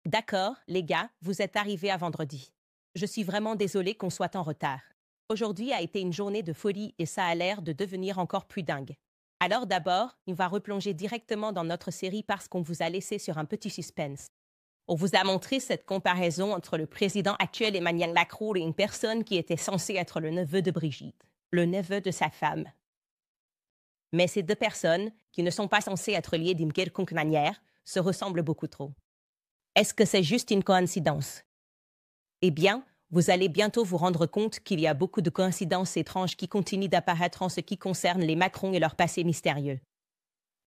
D'accord, les gars, vous êtes arrivés à vendredi. Je suis vraiment désolée qu'on soit en retard. Aujourd'hui a été une journée de folie et ça a l'air de devenir encore plus dingue. Alors d'abord, on va replonger directement dans notre série parce qu'on vous a laissé sur un petit suspense. On vous a montré cette comparaison entre le président actuel Emmanuel Macron et une personne qui était censée être le neveu de Brigitte, le neveu de sa femme. Mais ces deux personnes, qui ne sont pas censées être liées d'une quelconque manière, se ressemblent beaucoup trop. Est-ce que c'est juste une coïncidence? Eh bien, vous allez bientôt vous rendre compte qu'il y a beaucoup de coïncidences étranges qui continuent d'apparaître en ce qui concerne les Macron et leur passé mystérieux.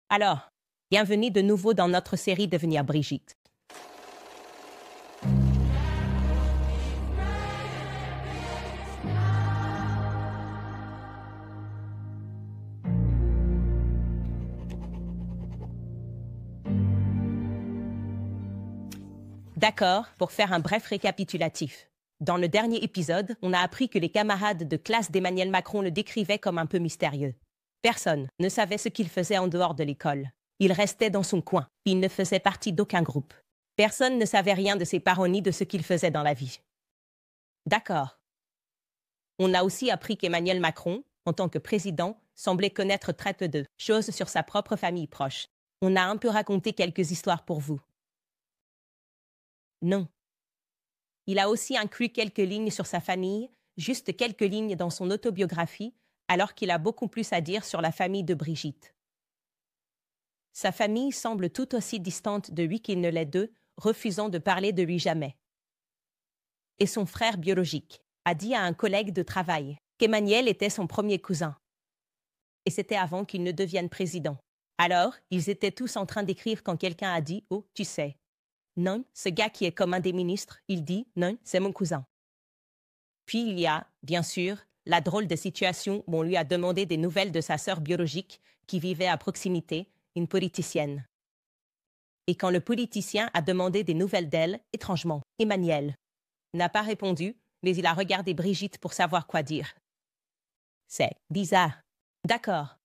Alors, bienvenue de nouveau dans notre série Devenir Brigitte. D'accord, pour faire un bref récapitulatif. Dans le dernier épisode, on a appris que les camarades de classe d'Emmanuel Macron le décrivaient comme un peu mystérieux. Personne ne savait ce qu'il faisait en dehors de l'école. Il restait dans son coin. Il ne faisait partie d'aucun groupe. Personne ne savait rien de ses parents ni de ce qu'il faisait dans la vie. D'accord. On a aussi appris qu'Emmanuel Macron, en tant que président, semblait connaître très peu de choses sur sa propre famille proche. On a un peu raconté quelques histoires pour vous. Non. Il a aussi inclus quelques lignes sur sa famille, juste quelques lignes dans son autobiographie, alors qu'il a beaucoup plus à dire sur la famille de Brigitte. Sa famille semble tout aussi distante de lui qu'il ne l'est d'eux, refusant de parler de lui jamais. Et son frère biologique a dit à un collègue de travail qu'Emmanuel était son premier cousin. Et c'était avant qu'il ne devienne président. Alors, ils étaient tous en train d'écrire quand quelqu'un a dit « Oh, tu sais ». Non, ce gars qui est comme un des ministres, il dit « Non, c'est mon cousin ». Puis il y a, bien sûr, la drôle de situation où on lui a demandé des nouvelles de sa sœur biologique qui vivait à proximité, une politicienne. Et quand le politicien a demandé des nouvelles d'elle, étrangement, Emmanuel n'a pas répondu, mais il a regardé Brigitte pour savoir quoi dire. C'est bizarre. D'accord.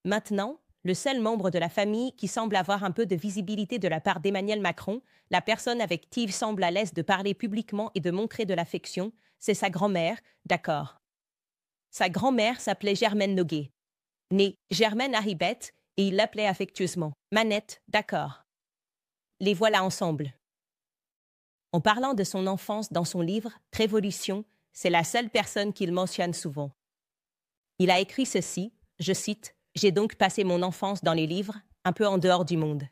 Maintenant, le seul membre de la famille qui semble avoir un peu de visibilité de la part d'Emmanuel Macron, la personne avec qui il semble à l'aise de parler publiquement et de montrer de l'affection, c'est sa grand-mère, d'accord. Sa grand-mère s'appelait Germaine Noguet, née Germaine Haribette, et il l'appelait affectueusement Manette, d'accord. Les voilà ensemble. En parlant de son enfance dans son livre Révolution, c'est la seule personne qu'il mentionne souvent. Il a écrit ceci, je cite, « J'ai donc passé mon enfance dans les livres, un peu en dehors du monde.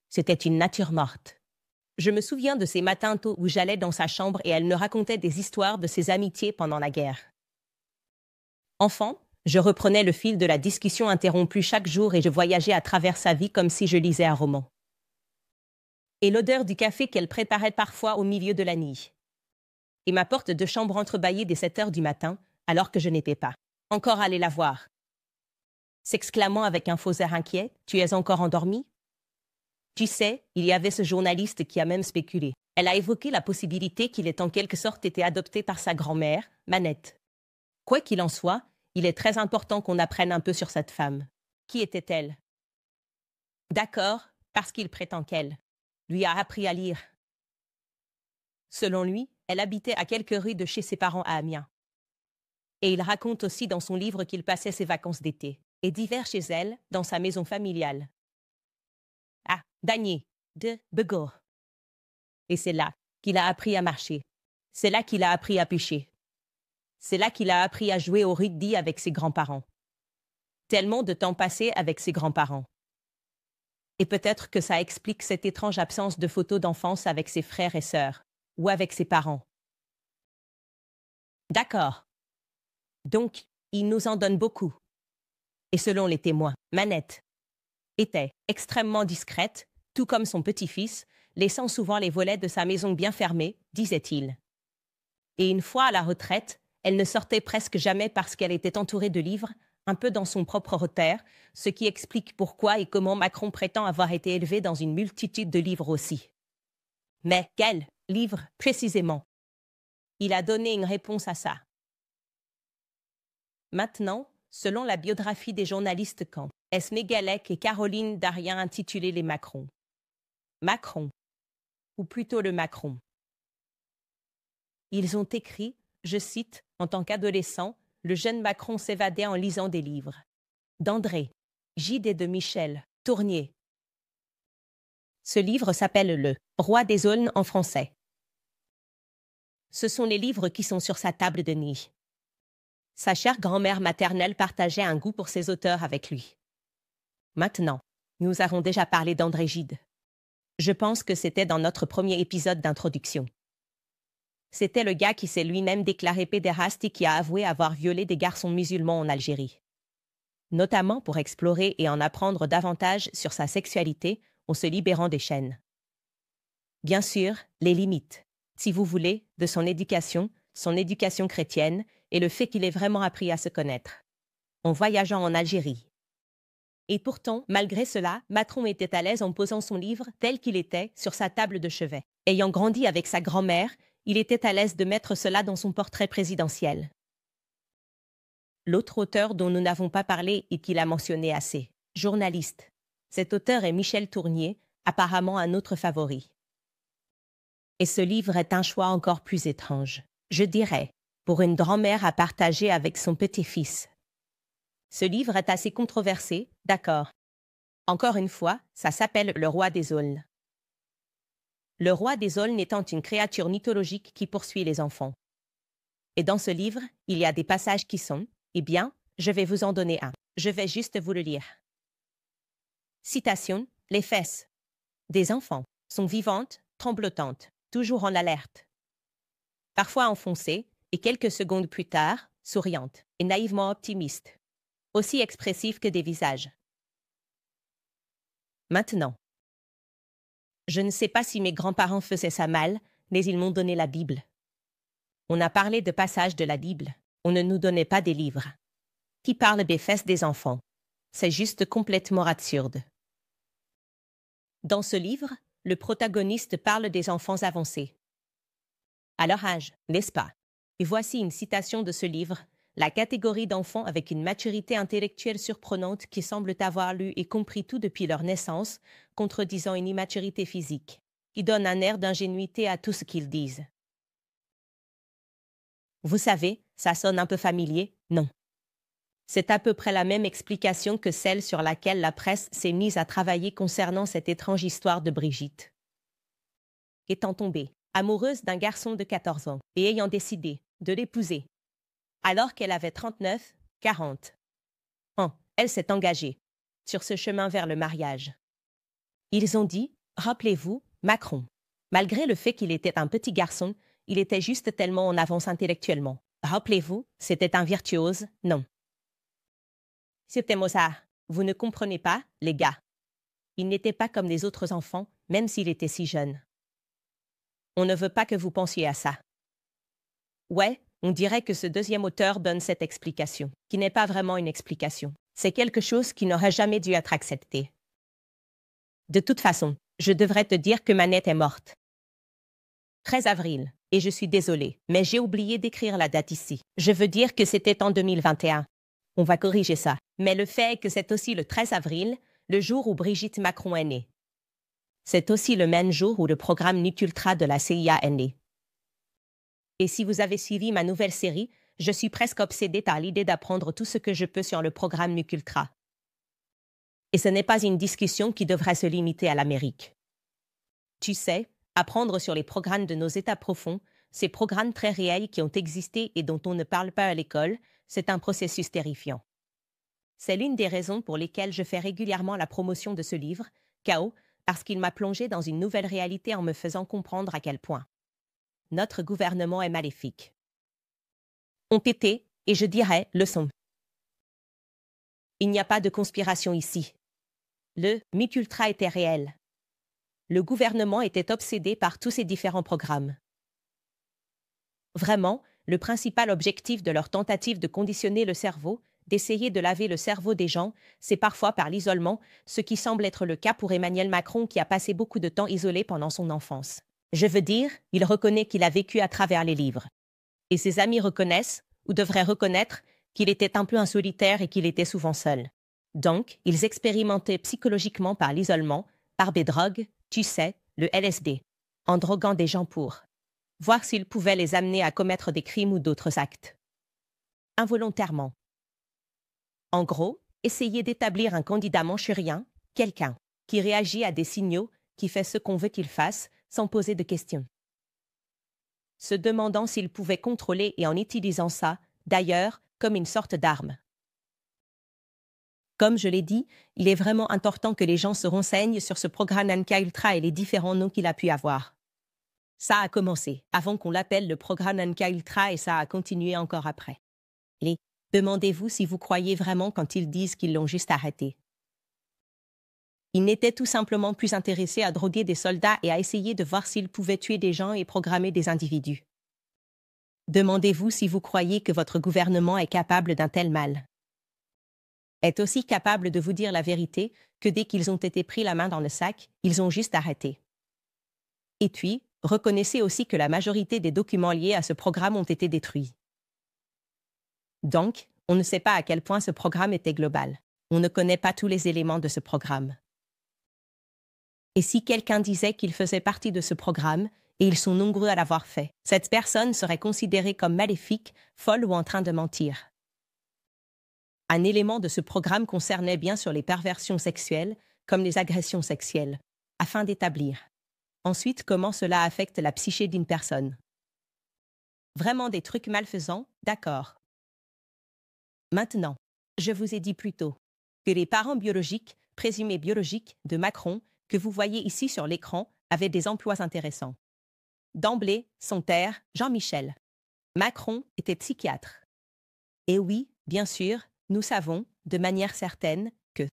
C'était une nature morte. Je me souviens de ces matins tôt où j'allais dans sa chambre et elle me racontait des histoires de ses amitiés pendant la guerre. Enfant, je reprenais le fil de la discussion interrompue chaque jour et je voyageais à travers sa vie comme si je lisais un roman. Et l'odeur du café qu'elle préparait parfois au milieu de la nuit. Et ma porte de chambre entrebâillée dès 7 heures du matin, alors que je n'étais pas encore allée la voir. S'exclamant avec un faux air inquiet, « Tu es encore endormi ?» Tu sais, il y avait ce journaliste qui a même spéculé. Elle a évoqué la possibilité qu'il ait en quelque sorte été adopté par sa grand-mère, Manette. Quoi qu'il en soit, il est très important qu'on apprenne un peu sur cette femme. Qui était-elle? D'accord, parce qu'il prétend qu'elle lui a appris à lire. Selon lui, elle habitait à quelques rues de chez ses parents à Amiens. Et il raconte aussi dans son livre qu'il passait ses vacances d'été et d'hiver chez elle, dans sa maison familiale. Ah, Dagny, de Begor. Et c'est là qu'il a appris à marcher. C'est là qu'il a appris à pêcher. C'est là qu'il a appris à jouer au rugby avec ses grands-parents. Tellement de temps passé avec ses grands-parents. Et peut-être que ça explique cette étrange absence de photos d'enfance avec ses frères et sœurs, ou avec ses parents. D'accord. Donc, il nous en donne beaucoup. Et selon les témoins, Manette était extrêmement discrète, tout comme son petit-fils, laissant souvent les volets de sa maison bien fermés, disait-il. Et une fois à la retraite, elle ne sortait presque jamais parce qu'elle était entourée de livres, un peu dans son propre repère, ce qui explique pourquoi et comment Macron prétend avoir été élevé dans une multitude de livres aussi. Mais quels livres, précisément? Il a donné une réponse à ça. Maintenant, selon la biographie des journalistes Camp, Esme Galec et Caroline Darien intitulée Les Macron. Macron, ou plutôt le Macron. Ils ont écrit, je cite, en tant qu'adolescent, le jeune Macron s'évadait en lisant des livres. D'André, Gide et de Michel, Tournier. Ce livre s'appelle Le Roi des Aulnes en français. Ce sont les livres qui sont sur sa table de nuit. Sa chère grand-mère maternelle partageait un goût pour ces auteurs avec lui. Maintenant, nous avons déjà parlé d'André Gide. Je pense que c'était dans notre premier épisode d'introduction. C'était le gars qui s'est lui-même déclaré pédéraste et qui a avoué avoir violé des garçons musulmans en Algérie. Notamment pour explorer et en apprendre davantage sur sa sexualité en se libérant des chaînes. Bien sûr, les limites, si vous voulez, de son éducation chrétienne et le fait qu'il ait vraiment appris à se connaître. En voyageant en Algérie. Et pourtant, malgré cela, Macron était à l'aise en posant son livre tel qu'il était sur sa table de chevet. Ayant grandi avec sa grand-mère, il était à l'aise de mettre cela dans son portrait présidentiel. L'autre auteur dont nous n'avons pas parlé et qu'il a mentionné assez, journaliste. Cet auteur est Michel Tournier, apparemment un autre favori. Et ce livre est un choix encore plus étrange, je dirais, pour une grand-mère à partager avec son petit-fils. Ce livre est assez controversé, d'accord. Encore une fois, ça s'appelle Le Roi des Aulnes. Le roi des aulnes étant une créature mythologique qui poursuit les enfants. Et dans ce livre, il y a des passages qui sont, eh bien, je vais vous en donner un. Je vais juste vous le lire. Citation, les fesses des enfants sont vivantes, tremblotantes, toujours en alerte. Parfois enfoncées, et quelques secondes plus tard, souriantes et naïvement optimistes. Aussi expressifs que des visages. Maintenant. Je ne sais pas si mes grands-parents faisaient ça mal, mais ils m'ont donné la Bible. On a parlé de passages de la Bible. On ne nous donnait pas des livres. Qui parle des fesses des enfants? C'est juste complètement absurde. Dans ce livre, le protagoniste parle des enfants avancés. À leur âge, n'est-ce pas? Et voici une citation de ce livre, la catégorie d'enfants avec une maturité intellectuelle surprenante qui semblent avoir lu et compris tout depuis leur naissance, contredisant une immaturité physique, qui donne un air d'ingénuité à tout ce qu'ils disent. Vous savez, ça sonne un peu familier, non? C'est à peu près la même explication que celle sur laquelle la presse s'est mise à travailler concernant cette étrange histoire de Brigitte. Étant tombée amoureuse d'un garçon de 14 ans et ayant décidé de l'épouser, alors qu'elle avait 39, 40 ans, elle s'est engagée sur ce chemin vers le mariage. Ils ont dit, rappelez-vous, Macron. Malgré le fait qu'il était un petit garçon, il était juste tellement en avance intellectuellement. Rappelez-vous, c'était un virtuose, non. C'était Mozart. Vous ne comprenez pas, les gars. Il n'était pas comme les autres enfants, même s'il était si jeune. On ne veut pas que vous pensiez à ça. Ouais, on dirait que ce deuxième auteur donne cette explication, qui n'est pas vraiment une explication. C'est quelque chose qui n'aurait jamais dû être accepté. De toute façon, je devrais te dire que Manette est morte. 13 avril, et je suis désolée, mais j'ai oublié d'écrire la date ici. Je veux dire que c'était en 2021. On va corriger ça. Mais le fait est que c'est aussi le 13 avril, le jour où Brigitte Macron est née. C'est aussi le même jour où le programme Nuc Ultra de la CIA est né. Et si vous avez suivi ma nouvelle série, je suis presque obsédée par l'idée d'apprendre tout ce que je peux sur le programme Nuc Ultra. Et ce n'est pas une discussion qui devrait se limiter à l'Amérique. Tu sais, apprendre sur les programmes de nos États profonds, ces programmes très réels qui ont existé et dont on ne parle pas à l'école, c'est un processus terrifiant. C'est l'une des raisons pour lesquelles je fais régulièrement la promotion de ce livre, Chaos, parce qu'il m'a plongé dans une nouvelle réalité en me faisant comprendre à quel point notre gouvernement est maléfique. On pétait, et je dirais, leçon. Il n'y a pas de conspiration ici. Le Nuc Ultra était réel. Le gouvernement était obsédé par tous ces différents programmes. Vraiment, le principal objectif de leur tentative de conditionner le cerveau, d'essayer de laver le cerveau des gens, c'est parfois par l'isolement, ce qui semble être le cas pour Emmanuel Macron qui a passé beaucoup de temps isolé pendant son enfance. Je veux dire, il reconnaît qu'il a vécu à travers les livres. Et ses amis reconnaissent, ou devraient reconnaître, qu'il était un peu un solitaire et qu'il était souvent seul. Donc, ils expérimentaient psychologiquement par l'isolement, par des drogues, tu sais, le LSD, en droguant des gens pour voir s'ils pouvaient les amener à commettre des crimes ou d'autres actes. Involontairement. En gros, essayer d'établir un candidat manchurien, quelqu'un qui réagit à des signaux, qui fait ce qu'on veut qu'il fasse, sans poser de questions. Se demandant s'il pouvait contrôler et en utilisant ça, d'ailleurs, comme une sorte d'arme. Comme je l'ai dit, il est vraiment important que les gens se renseignent sur ce programme MKUltra et les différents noms qu'il a pu avoir. Ça a commencé avant qu'on l'appelle le programme MKUltra et ça a continué encore après. Et demandez-vous si vous croyez vraiment quand ils disent qu'ils l'ont juste arrêté. Ils n'étaient tout simplement plus intéressés à droguer des soldats et à essayer de voir s'ils pouvaient tuer des gens et programmer des individus. Demandez-vous si vous croyez que votre gouvernement est capable d'un tel mal. Est aussi capable de vous dire la vérité que dès qu'ils ont été pris la main dans le sac, ils ont juste arrêté. Et puis, reconnaissez aussi que la majorité des documents liés à ce programme ont été détruits. Donc, on ne sait pas à quel point ce programme était global. On ne connaît pas tous les éléments de ce programme. Et si quelqu'un disait qu'il faisait partie de ce programme, et ils sont nombreux à l'avoir fait, cette personne serait considérée comme maléfique, folle ou en train de mentir. Un élément de ce programme concernait bien sûr les perversions sexuelles, comme les agressions sexuelles, afin d'établir. Ensuite, comment cela affecte la psyché d'une personne. Vraiment des trucs malfaisants, d'accord. Maintenant, je vous ai dit plus tôt que les parents biologiques, présumés biologiques, de Macron, que vous voyez ici sur l'écran, avaient des emplois intéressants. D'emblée, son père, Jean-Michel Macron, était psychiatre. Et oui, bien sûr, nous savons, de manière certaine, que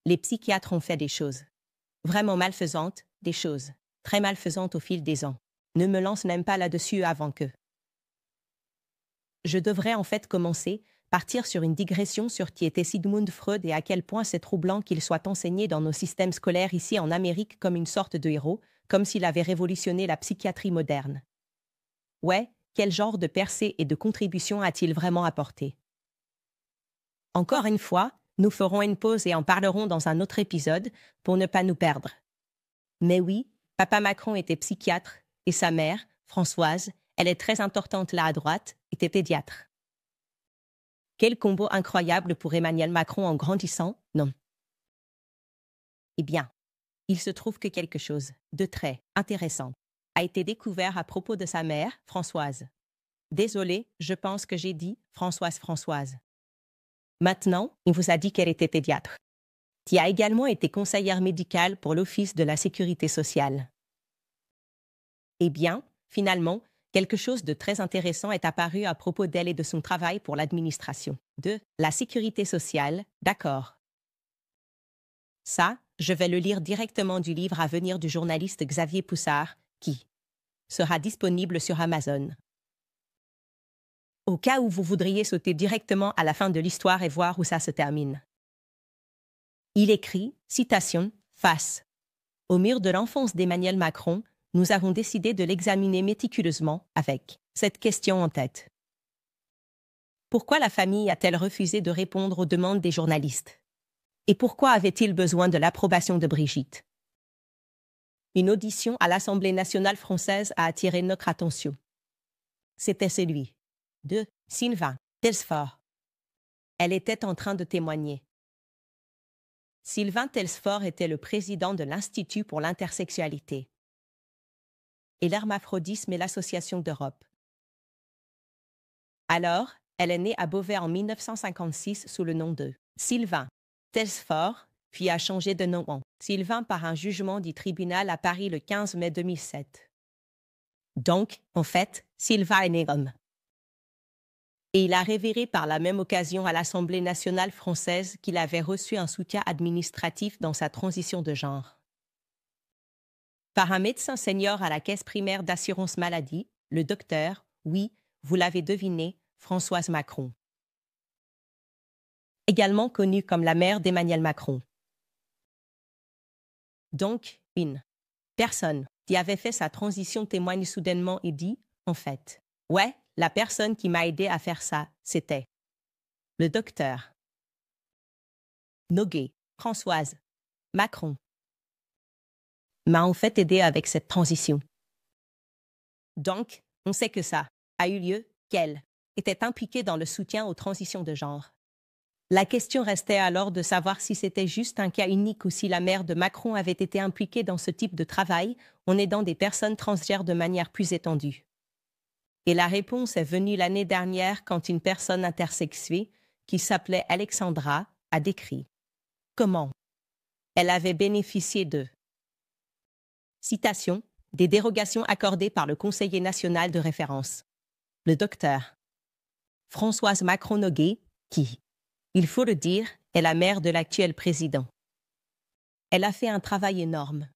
les psychiatres ont fait des choses vraiment malfaisantes, des choses très malfaisantes au fil des ans. Ne me lance même pas là-dessus avant que. Je devrais en fait partir sur une digression sur qui était Sigmund Freud et à quel point c'est troublant qu'il soit enseigné dans nos systèmes scolaires ici en Amérique comme une sorte de héros, comme s'il avait révolutionné la psychiatrie moderne. Ouais, quel genre de percée et de contribution a-t-il vraiment apporté? Encore une fois, nous ferons une pause et en parlerons dans un autre épisode pour ne pas nous perdre. Mais oui, papa Macron était psychiatre et sa mère, Françoise, elle est très importante là à droite, était pédiatre. Quel combo incroyable pour Emmanuel Macron en grandissant, non? Eh bien, il se trouve que quelque chose de très intéressant a été découvert à propos de sa mère, Françoise. Désolée, je pense que j'ai dit Françoise. Maintenant, il vous a dit qu'elle était pédiatre, qui a également été conseillère médicale pour l'Office de la Sécurité sociale. Eh bien, finalement, quelque chose de très intéressant est apparu à propos d'elle et de son travail pour l'administration de la Sécurité sociale, d'accord. Ça, je vais le lire directement du livre à venir du journaliste Xavier Poussard, qui sera disponible sur Amazon. Au cas où vous voudriez sauter directement à la fin de l'histoire et voir où ça se termine. Il écrit, citation, face. Au mur de l'enfance d'Emmanuel Macron, nous avons décidé de l'examiner méticuleusement avec cette question en tête. Pourquoi la famille a-t-elle refusé de répondre aux demandes des journalistes? Et pourquoi avait-il besoin de l'approbation de Brigitte? Une audition à l'Assemblée nationale française a attiré notre attention. C'était celui de Sylvain Tesfort. Elle était en train de témoigner. Sylvain Tesfort était le président de l'Institut pour l'intersexualité et l'hermaphrodisme et l'Association d'Europe. Alors, elle est née à Beauvais en 1956 sous le nom de Sylvain Tesfort, puis a changé de nom en Sylvain par un jugement du tribunal à Paris le 15 mai 2007. Donc, en fait, Sylvain est né homme. Et il a révéré par la même occasion à l'Assemblée nationale française qu'il avait reçu un soutien administratif dans sa transition de genre. Par un médecin senior à la Caisse primaire d'assurance maladie, le docteur, oui, vous l'avez deviné, Françoise Macron. Également connue comme la mère d'Emmanuel Macron. Donc, une personne qui avait fait sa transition témoigne soudainement et dit, en fait, ouais, la personne qui m'a aidé à faire ça, c'était le docteur Noguet, Françoise Macron. m'a en fait aidé avec cette transition. Donc, on sait que ça a eu lieu, qu'elle était impliquée dans le soutien aux transitions de genre. La question restait alors de savoir si c'était juste un cas unique ou si la mère de Macron avait été impliquée dans ce type de travail en aidant des personnes transgenres de manière plus étendue. Et la réponse est venue l'année dernière quand une personne intersexuée, qui s'appelait Alexandra, a décrit comment elle avait bénéficié de citation, des dérogations accordées par le conseiller national de référence, le docteur Françoise Macron-Noguet, qui, il faut le dire, est la mère de l'actuel président. Elle a fait un travail énorme.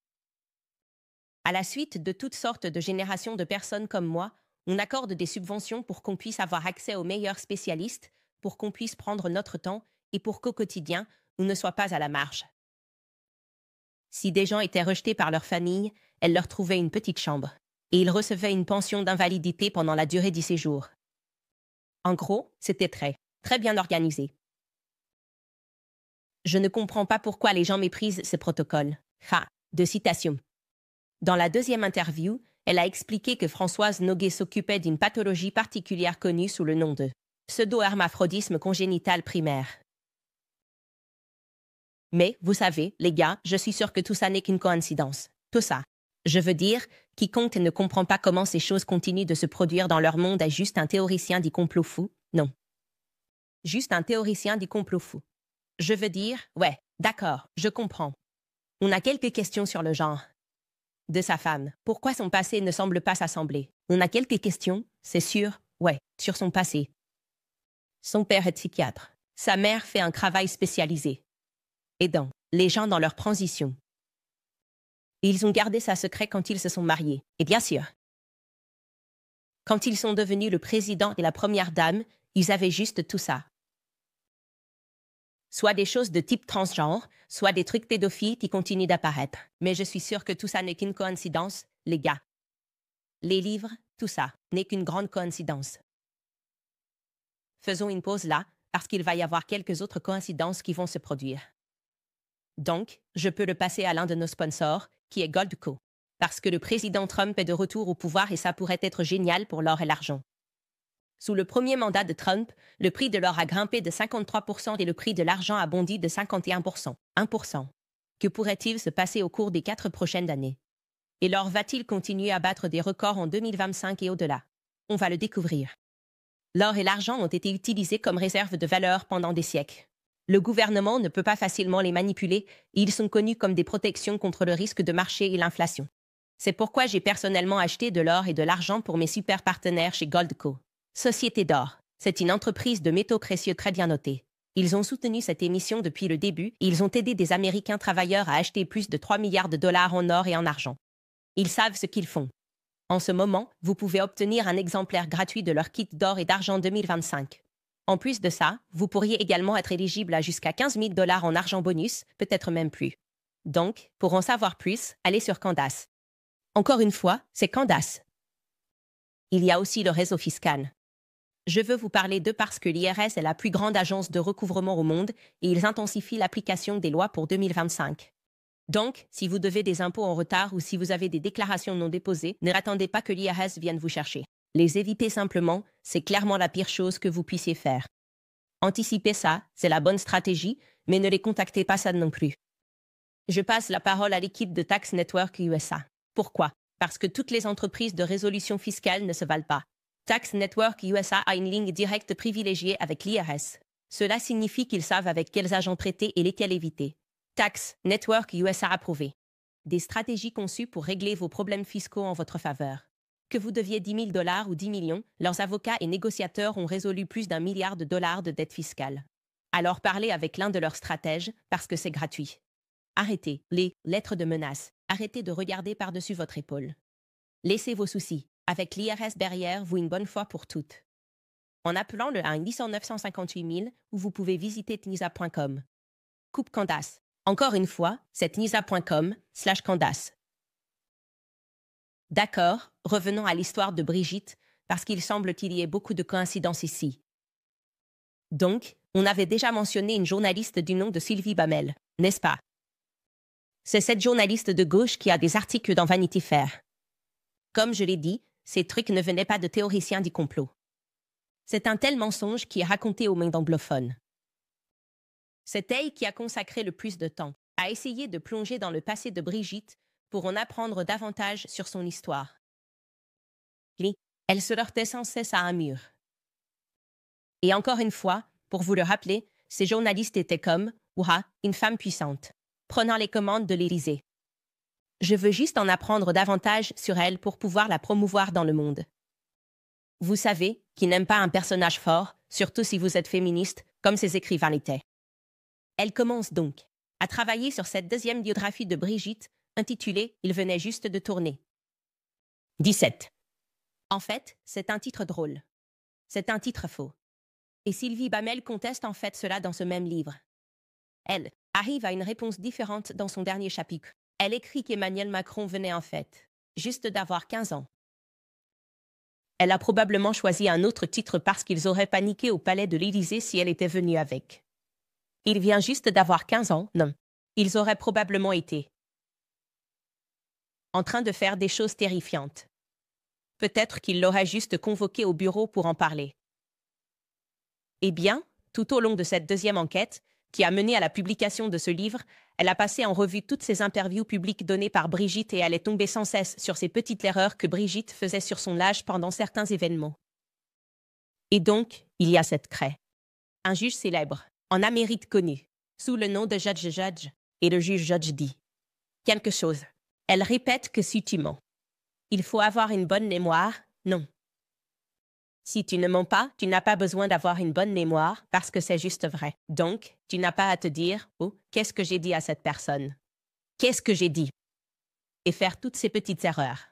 À la suite de toutes sortes de générations de personnes comme moi, on accorde des subventions pour qu'on puisse avoir accès aux meilleurs spécialistes, pour qu'on puisse prendre notre temps et pour qu'au quotidien, on ne soit pas à la marge. Si des gens étaient rejetés par leur famille, elle leur trouvait une petite chambre et ils recevaient une pension d'invalidité pendant la durée du séjour. En gros, c'était très bien organisé. Je ne comprends pas pourquoi les gens méprisent ces protocoles. De citation. Dans la deuxième interview, elle a expliqué que Françoise Noguet s'occupait d'une pathologie particulière connue sous le nom de pseudo-hermaphrodisme congénital primaire. Mais, vous savez, les gars, je suis sûre que tout ça n'est qu'une coïncidence. Tout ça. Je veux dire, quiconque ne comprend pas comment ces choses continuent de se produire dans leur monde est juste un théoricien du complot fou. Non. Juste un théoricien du complot fou. Je veux dire, ouais, d'accord, je comprends. On a quelques questions sur le genre de sa femme. Pourquoi son passé ne semble pas s'assembler? On a quelques questions, c'est sûr, ouais, sur son passé. Son père est psychiatre. Sa mère fait un travail spécialisé, aidant les gens dans leur transition. Ils ont gardé ça secret quand ils se sont mariés. Et bien sûr, quand ils sont devenus le président et la première dame, ils avaient juste tout ça. Soit des choses de type transgenre, soit des trucs pédophiles qui continuent d'apparaître. Mais je suis sûre que tout ça n'est qu'une coïncidence, les gars. Les livres, tout ça, n'est qu'une grande coïncidence. Faisons une pause là, parce qu'il va y avoir quelques autres coïncidences qui vont se produire. Donc, je peux le passer à l'un de nos sponsors, qui est Goldco. Parce que le président Trump est de retour au pouvoir et ça pourrait être génial pour l'or et l'argent. Sous le premier mandat de Trump, le prix de l'or a grimpé de 53% et le prix de l'argent a bondi de 51%. 1%. Que pourrait-il se passer au cours des 4 prochaines années? Et l'or va-t-il continuer à battre des records en 2025 et au-delà? On va le découvrir. L'or et l'argent ont été utilisés comme réserve de valeur pendant des siècles. Le gouvernement ne peut pas facilement les manipuler et ils sont connus comme des protections contre le risque de marché et l'inflation. C'est pourquoi j'ai personnellement acheté de l'or et de l'argent pour mes super partenaires chez Goldco. Société d'or. C'est une entreprise de métaux précieux très bien notée. Ils ont soutenu cette émission depuis le début et ils ont aidé des Américains travailleurs à acheter plus de 3 milliards de dollars en or et en argent. Ils savent ce qu'ils font. En ce moment, vous pouvez obtenir un exemplaire gratuit de leur kit d'or et d'argent 2025. En plus de ça, vous pourriez également être éligible à jusqu'à 15 000 dollars en argent bonus, peut-être même plus. Donc, pour en savoir plus, allez sur Candace. Encore une fois, c'est Candace. Il y a aussi le réseau fiscal. Je veux vous parler d'eux parce que l'IRS est la plus grande agence de recouvrement au monde et ils intensifient l'application des lois pour 2025. Donc, si vous devez des impôts en retard ou si vous avez des déclarations non déposées, ne attendez pas que l'IRS vienne vous chercher. Les éviter simplement, c'est clairement la pire chose que vous puissiez faire. Anticipez ça, c'est la bonne stratégie, mais ne les contactez pas ça non plus. Je passe la parole à l'équipe de Tax Network USA. Pourquoi? Parce que toutes les entreprises de résolution fiscale ne se valent pas. Tax Network USA a une ligne directe privilégiée avec l'IRS. Cela signifie qu'ils savent avec quels agents traiter et lesquels éviter. Tax Network USA approuvé. Des stratégies conçues pour régler vos problèmes fiscaux en votre faveur. Que vous deviez 10 000 dollars ou 10 millions, leurs avocats et négociateurs ont résolu plus d'1 milliard de dollars de dettes fiscales. Alors parlez avec l'un de leurs stratèges, parce que c'est gratuit. Arrêtez les lettres de menace. Arrêtez de regarder par-dessus votre épaule. Laissez vos soucis. Avec l'IRS derrière vous une bonne fois pour toutes. En appelant le 1 800 958 000 ou vous pouvez visiter tnisa.com. Coupe Candace. Encore une fois, c'est tnisa.com/Candace. D'accord, revenons à l'histoire de Brigitte, parce qu'il semble qu'il y ait beaucoup de coïncidences ici. Donc, on avait déjà mentionné une journaliste du nom de Sylvie Bamel, n'est-ce pas? C'est cette journaliste de gauche qui a des articles dans Vanity Fair. Comme je l'ai dit, ces trucs ne venaient pas de théoriciens du complot. C'est un tel mensonge qui est raconté aux mains d'anglophones. C'est elle qui a consacré le plus de temps à essayer de plonger dans le passé de Brigitte pour en apprendre davantage sur son histoire. Elle se heurtait sans cesse à un mur. Et encore une fois, pour vous le rappeler, ces journalistes étaient comme, ouah, une femme puissante, prenant les commandes de l'Élysée. Je veux juste en apprendre davantage sur elle pour pouvoir la promouvoir dans le monde. Vous savez, qui n'aime pas un personnage fort, surtout si vous êtes féministe, comme ces écrivains l'étaient. Elle commence donc à travailler sur cette deuxième biographie de Brigitte, intitulée « Il venait juste de tourner ». 17. En fait, c'est un titre drôle. C'est un titre faux. Et Sylvie Bamel conteste en fait cela dans ce même livre. Elle arrive à une réponse différente dans son dernier chapitre. Elle écrit qu'Emmanuel Macron venait en fait juste d'avoir 15 ans. Elle a probablement choisi un autre titre parce qu'ils auraient paniqué au palais de l'Élysée si elle était venue avec. Il vient juste d'avoir 15 ans, non. Ils auraient probablement été en train de faire des choses terrifiantes. Peut-être qu'il l'aurait juste convoqué au bureau pour en parler. Eh bien, tout au long de cette deuxième enquête, qui a mené à la publication de ce livre, elle a passé en revue toutes ces interviews publiques données par Brigitte et elle est tombée sans cesse sur ces petites erreurs que Brigitte faisait sur son âge pendant certains événements. Et donc, il y a cette craie. Un juge célèbre, en Amérique connu, sous le nom de Judge, et le juge Judge dit quelque chose. Elle répète que si tu mens, il faut avoir une bonne mémoire, non. Si tu ne mens pas, tu n'as pas besoin d'avoir une bonne mémoire parce que c'est juste vrai. Donc, tu n'as pas à te dire « Oh, qu'est-ce que j'ai dit à cette personne? Qu'est-ce que j'ai dit ?» et faire toutes ces petites erreurs.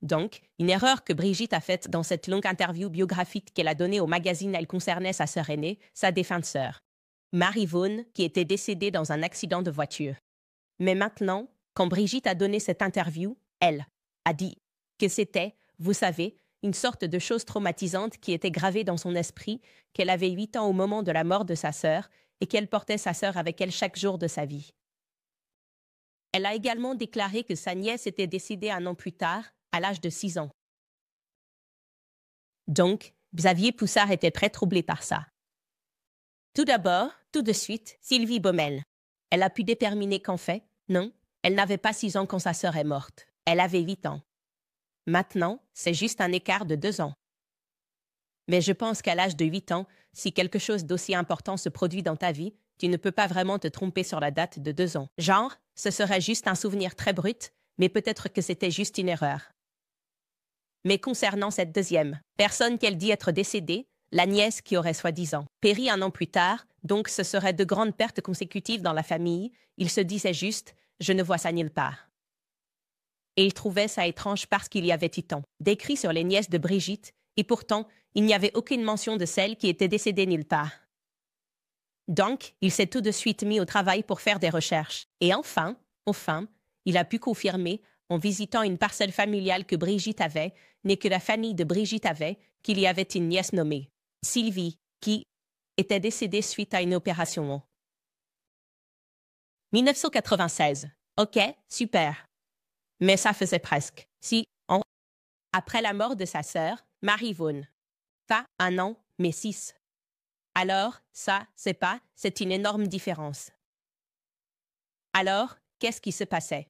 Donc, une erreur que Brigitte a faite dans cette longue interview biographique qu'elle a donnée au magazine, elle concernait sa sœur aînée, sa défunte sœur, Marie Vaughan, qui était décédée dans un accident de voiture. Mais maintenant, quand Brigitte a donné cette interview, elle a dit que c'était, vous savez, une sorte de chose traumatisante qui était gravée dans son esprit, qu'elle avait 8 ans au moment de la mort de sa sœur et qu'elle portait sa sœur avec elle chaque jour de sa vie. Elle a également déclaré que sa nièce était décédée un an plus tard, à l'âge de 6 ans. Donc, Xavier Poussard était très troublé par ça. Tout d'abord, tout de suite, Sylvie Baumel. Elle a pu déterminer qu'en fait, non, elle n'avait pas 6 ans quand sa sœur est morte. Elle avait 8 ans. Maintenant, c'est juste un écart de 2 ans. Mais je pense qu'à l'âge de 8 ans, si quelque chose d'aussi important se produit dans ta vie, tu ne peux pas vraiment te tromper sur la date de 2 ans. Genre, ce serait juste un souvenir très brut, mais peut-être que c'était juste une erreur. Mais concernant cette deuxième personne qu'elle dit être décédée, la nièce qui aurait soi-disant péri un an plus tard, donc ce serait de grandes pertes consécutives dans la famille, il se disait juste « je ne vois ça nulle part ». Et il trouvait ça étrange parce qu'il y avait tant d'écrits sur les nièces de Brigitte, et pourtant, il n'y avait aucune mention de celle qui était décédée nulle part. Donc, il s'est tout de suite mis au travail pour faire des recherches. Et enfin, il a pu confirmer, en visitant une parcelle familiale que Brigitte avait, mais que la famille de Brigitte avait, qu'il y avait une nièce nommée Sylvie, qui était décédée suite à une opération. 1996. Ok, super. Mais ça faisait presque 6 ans après la mort de sa sœur, Marie Vaughan. Pas 1 an, mais 6. Alors, ça, c'est une énorme différence. Alors, qu'est-ce qui se passait?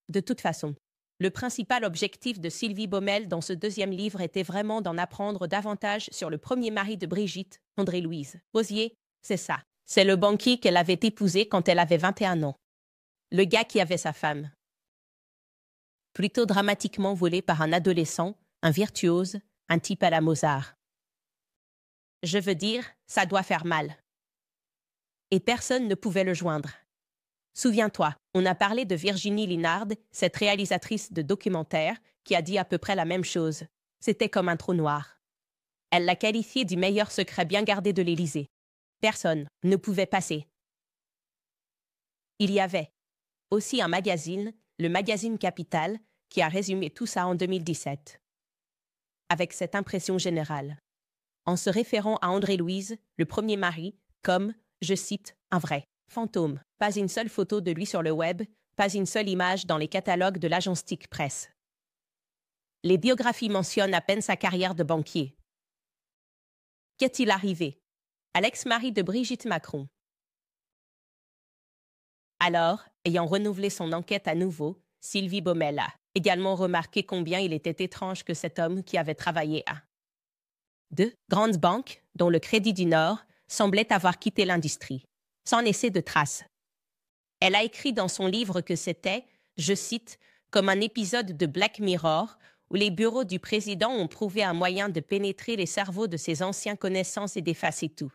De toute façon, le principal objectif de Sylvie Baumel dans ce deuxième livre était vraiment d'en apprendre davantage sur le premier mari de Brigitte, André-Louise Rosier, c'est ça. C'est le banquier qu'elle avait épousé quand elle avait 21 ans. Le gars qui avait sa femme. Plutôt dramatiquement volé par un adolescent, un virtuose, un type à la Mozart. Je veux dire, ça doit faire mal. Et personne ne pouvait le joindre. Souviens-toi, on a parlé de Virginie Linard, cette réalisatrice de documentaires, qui a dit à peu près la même chose. C'était comme un trou noir. Elle l'a qualifié du meilleur secret bien gardé de l'Élysée. Personne ne pouvait passer. Il y avait aussi un magazine, le magazine Capital, qui a résumé tout ça en 2017. Avec cette impression générale. En se référant à André-Louise, le premier mari, comme, je cite, un vrai Fantôme. Pas une seule photo de lui sur le web, pas une seule image dans les catalogues de l'agence TIC Presse. Les biographies mentionnent à peine sa carrière de banquier. Qu'est-il arrivé à l'ex-mari de Brigitte Macron? Alors, ayant renouvelé son enquête à nouveau, Sylvie Baumel a également remarqué combien il était étrange que cet homme qui avait travaillé à deux grandes banques, dont le Crédit du Nord, semblait avoir quitté l'industrie, sans laisser de traces. Elle a écrit dans son livre que c'était, je cite, comme un épisode de Black Mirror où les bureaux du président ont trouvé un moyen de pénétrer les cerveaux de ses anciens connaissances et d'effacer tout.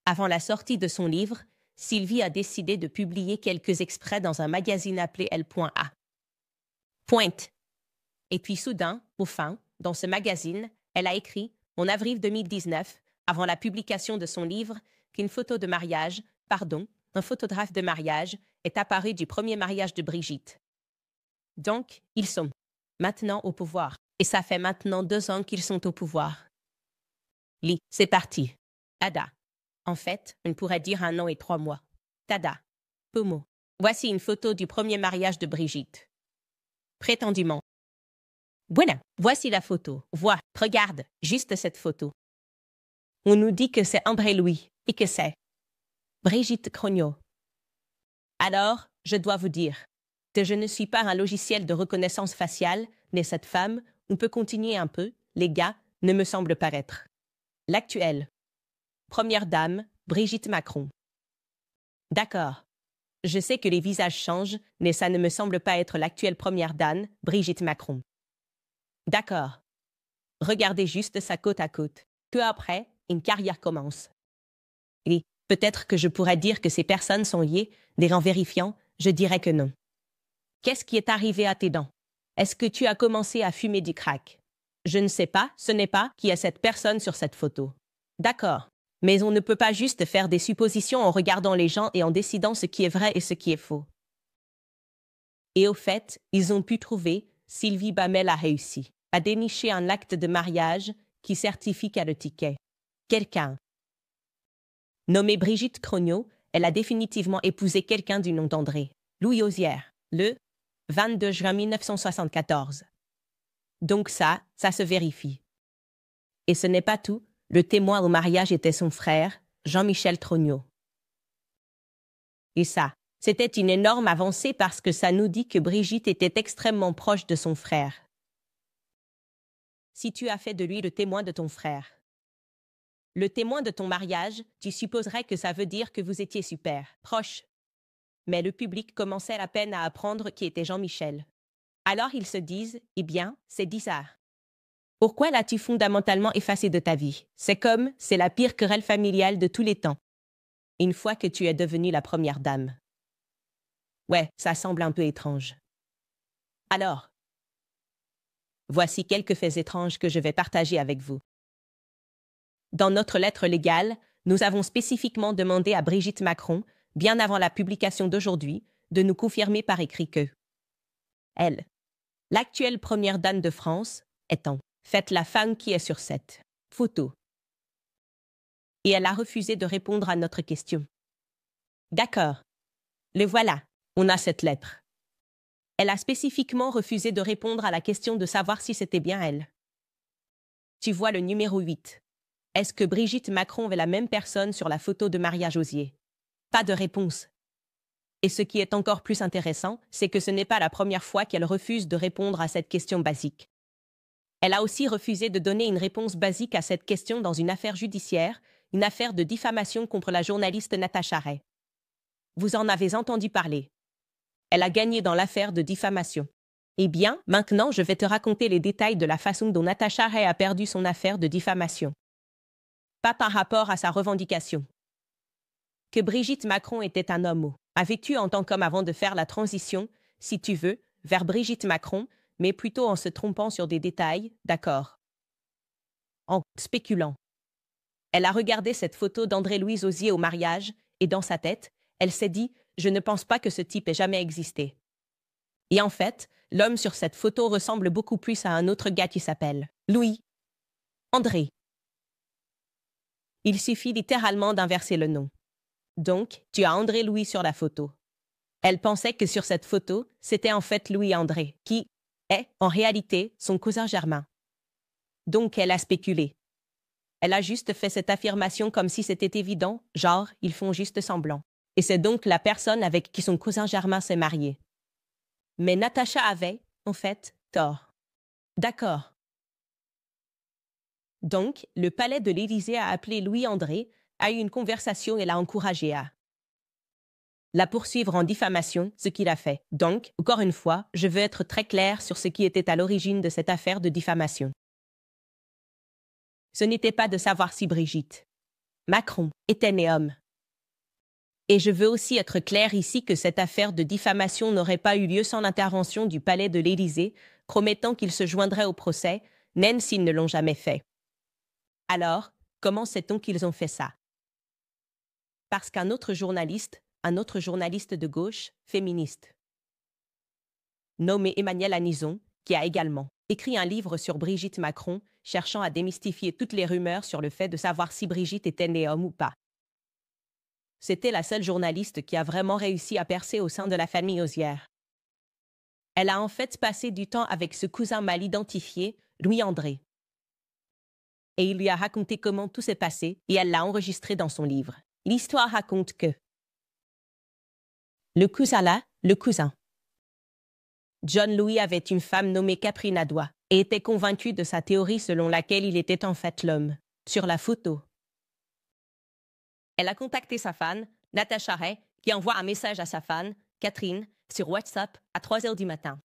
Avant la sortie de son livre, Sylvie a décidé de publier quelques extraits dans un magazine appelé L.A. Pointe. Et puis soudain, au fin, dans ce magazine, elle a écrit, en avril 2019, avant la publication de son livre, qu'une photo de mariage, un photographe de mariage, est apparu du premier mariage de Brigitte. Donc, ils sont maintenant au pouvoir. Et ça fait maintenant 2 ans qu'ils sont au pouvoir. C'est parti. Tada. En fait, on pourrait dire 1 an et 3 mois. Tada. Pomo. Voici une photo du premier mariage de Brigitte. Prétendument. Voilà, voici la photo. Vois, regarde, juste cette photo. On nous dit que c'est André Louis et que c'est Brigitte Crogno. Alors, je dois vous dire que je ne suis pas un logiciel de reconnaissance faciale, mais cette femme, on peut continuer un peu, les gars, ne me semble pas être l'actuelle Première dame, Brigitte Macron. D'accord. Je sais que les visages changent, mais ça ne me semble pas être l'actuelle première dame, Brigitte Macron. D'accord. Regardez juste sa côte à côte. Peu après, une carrière commence. Et peut-être que je pourrais dire que ces personnes sont liées, mais en vérifiant, je dirais que non. Qu'est-ce qui est arrivé à tes dents? Est-ce que tu as commencé à fumer du crack? Je ne sais pas, ce n'est pas qui est cette personne sur cette photo. D'accord. Mais on ne peut pas juste faire des suppositions en regardant les gens et en décidant ce qui est vrai et ce qui est faux. Et au fait, ils ont pu trouver, Sylvie Baumel a réussi à dénicher un acte de mariage qui certifie qu'elle le ticket. Quelqu'un. Nommée Brigitte Crogno, elle a définitivement épousé quelqu'un du nom d'André Louis Osière, le 22 juin 1974. Donc ça se vérifie. Et ce n'est pas tout. Le témoin au mariage était son frère, Jean-Michel Trogno. Et ça, c'était une énorme avancée parce que ça nous dit que Brigitte était extrêmement proche de son frère. Si tu as fait de lui le témoin de ton frère, le témoin de ton mariage, tu supposerais que ça veut dire que vous étiez super proches. Mais le public commençait à peine à apprendre qui était Jean-Michel. Alors ils se disent, eh bien, c'est bizarre. Pourquoi l'as-tu fondamentalement effacé de ta vie? C'est la pire querelle familiale de tous les temps. Une fois que tu es devenue la première dame. Ouais, ça semble un peu étrange. Alors, voici quelques faits étranges que je vais partager avec vous. Dans notre lettre légale, nous avons spécifiquement demandé à Brigitte Macron, bien avant la publication d'aujourd'hui, de nous confirmer par écrit que elle, l'actuelle première dame de France, étant faites la femme qui est sur cette photo. Et elle a refusé de répondre à notre question. D'accord. Le voilà, on a cette lettre. Elle a spécifiquement refusé de répondre à la question de savoir si c'était bien elle. Tu vois le numéro 8. Est-ce que Brigitte Macron est la même personne sur la photo de mariage Osier? Pas de réponse. Et ce qui est encore plus intéressant, c'est que ce n'est pas la première fois qu'elle refuse de répondre à cette question basique. Elle a aussi refusé de donner une réponse basique à cette question dans une affaire judiciaire, une affaire de diffamation contre la journaliste Natacha Ray. Vous en avez entendu parler. Elle a gagné dans l'affaire de diffamation. Eh bien, maintenant, je vais te raconter les détails de la façon dont Natacha Ray a perdu son affaire de diffamation. Pas par rapport à sa revendication. Que Brigitte Macron était un homme a vécu en tant qu'homme avant de faire la transition, si tu veux, vers Brigitte Macron, mais plutôt en se trompant sur des détails, d'accord. En spéculant. Elle a regardé cette photo d'André-Louis Osier au mariage, et dans sa tête, elle s'est dit « Je ne pense pas que ce type ait jamais existé ». Et en fait, l'homme sur cette photo ressemble beaucoup plus à un autre gars qui s'appelle Louis. André. Il suffit littéralement d'inverser le nom. Donc, tu as André Louis sur la photo. Elle pensait que sur cette photo, c'était en fait Louis-André, qui est, en réalité, son cousin germain. Donc, elle a spéculé. Elle a juste fait cette affirmation comme si c'était évident, genre, ils font juste semblant. Et c'est donc la personne avec qui son cousin germain s'est marié. Mais Natacha avait, en fait, tort. D'accord. Donc, le palais de l'Élysée a appelé Louis-André, a eu une conversation et l'a encouragé à la poursuivre en diffamation, ce qu'il a fait. Donc, encore une fois, je veux être très clair sur ce qui était à l'origine de cette affaire de diffamation. Ce n'était pas de savoir si Brigitte Macron était né homme. Et je veux aussi être clair ici que cette affaire de diffamation n'aurait pas eu lieu sans l'intervention du palais de l'Élysée, promettant qu'ils se joindraient au procès, même s'ils ne l'ont jamais fait. Alors, comment sait-on qu'ils ont fait ça? Parce qu'un autre journaliste de gauche, féministe, nommé Emmanuel Anison, qui a également écrit un livre sur Brigitte Macron, cherchant à démystifier toutes les rumeurs sur le fait de savoir si Brigitte était née homme ou pas. C'était la seule journaliste qui a vraiment réussi à percer au sein de la famille Hozière. Elle a en fait passé du temps avec ce cousin mal identifié, Louis-André. Et il lui a raconté comment tout s'est passé et elle l'a enregistré dans son livre. L'histoire raconte que le cousin. John Louis avait une femme nommée Catherine Adois et était convaincu de sa théorie selon laquelle il était en fait l'homme, sur la photo. Elle a contacté sa fan, Natacha Ray, qui envoie un message à sa fan, Catherine, sur WhatsApp à 3 heures du matin.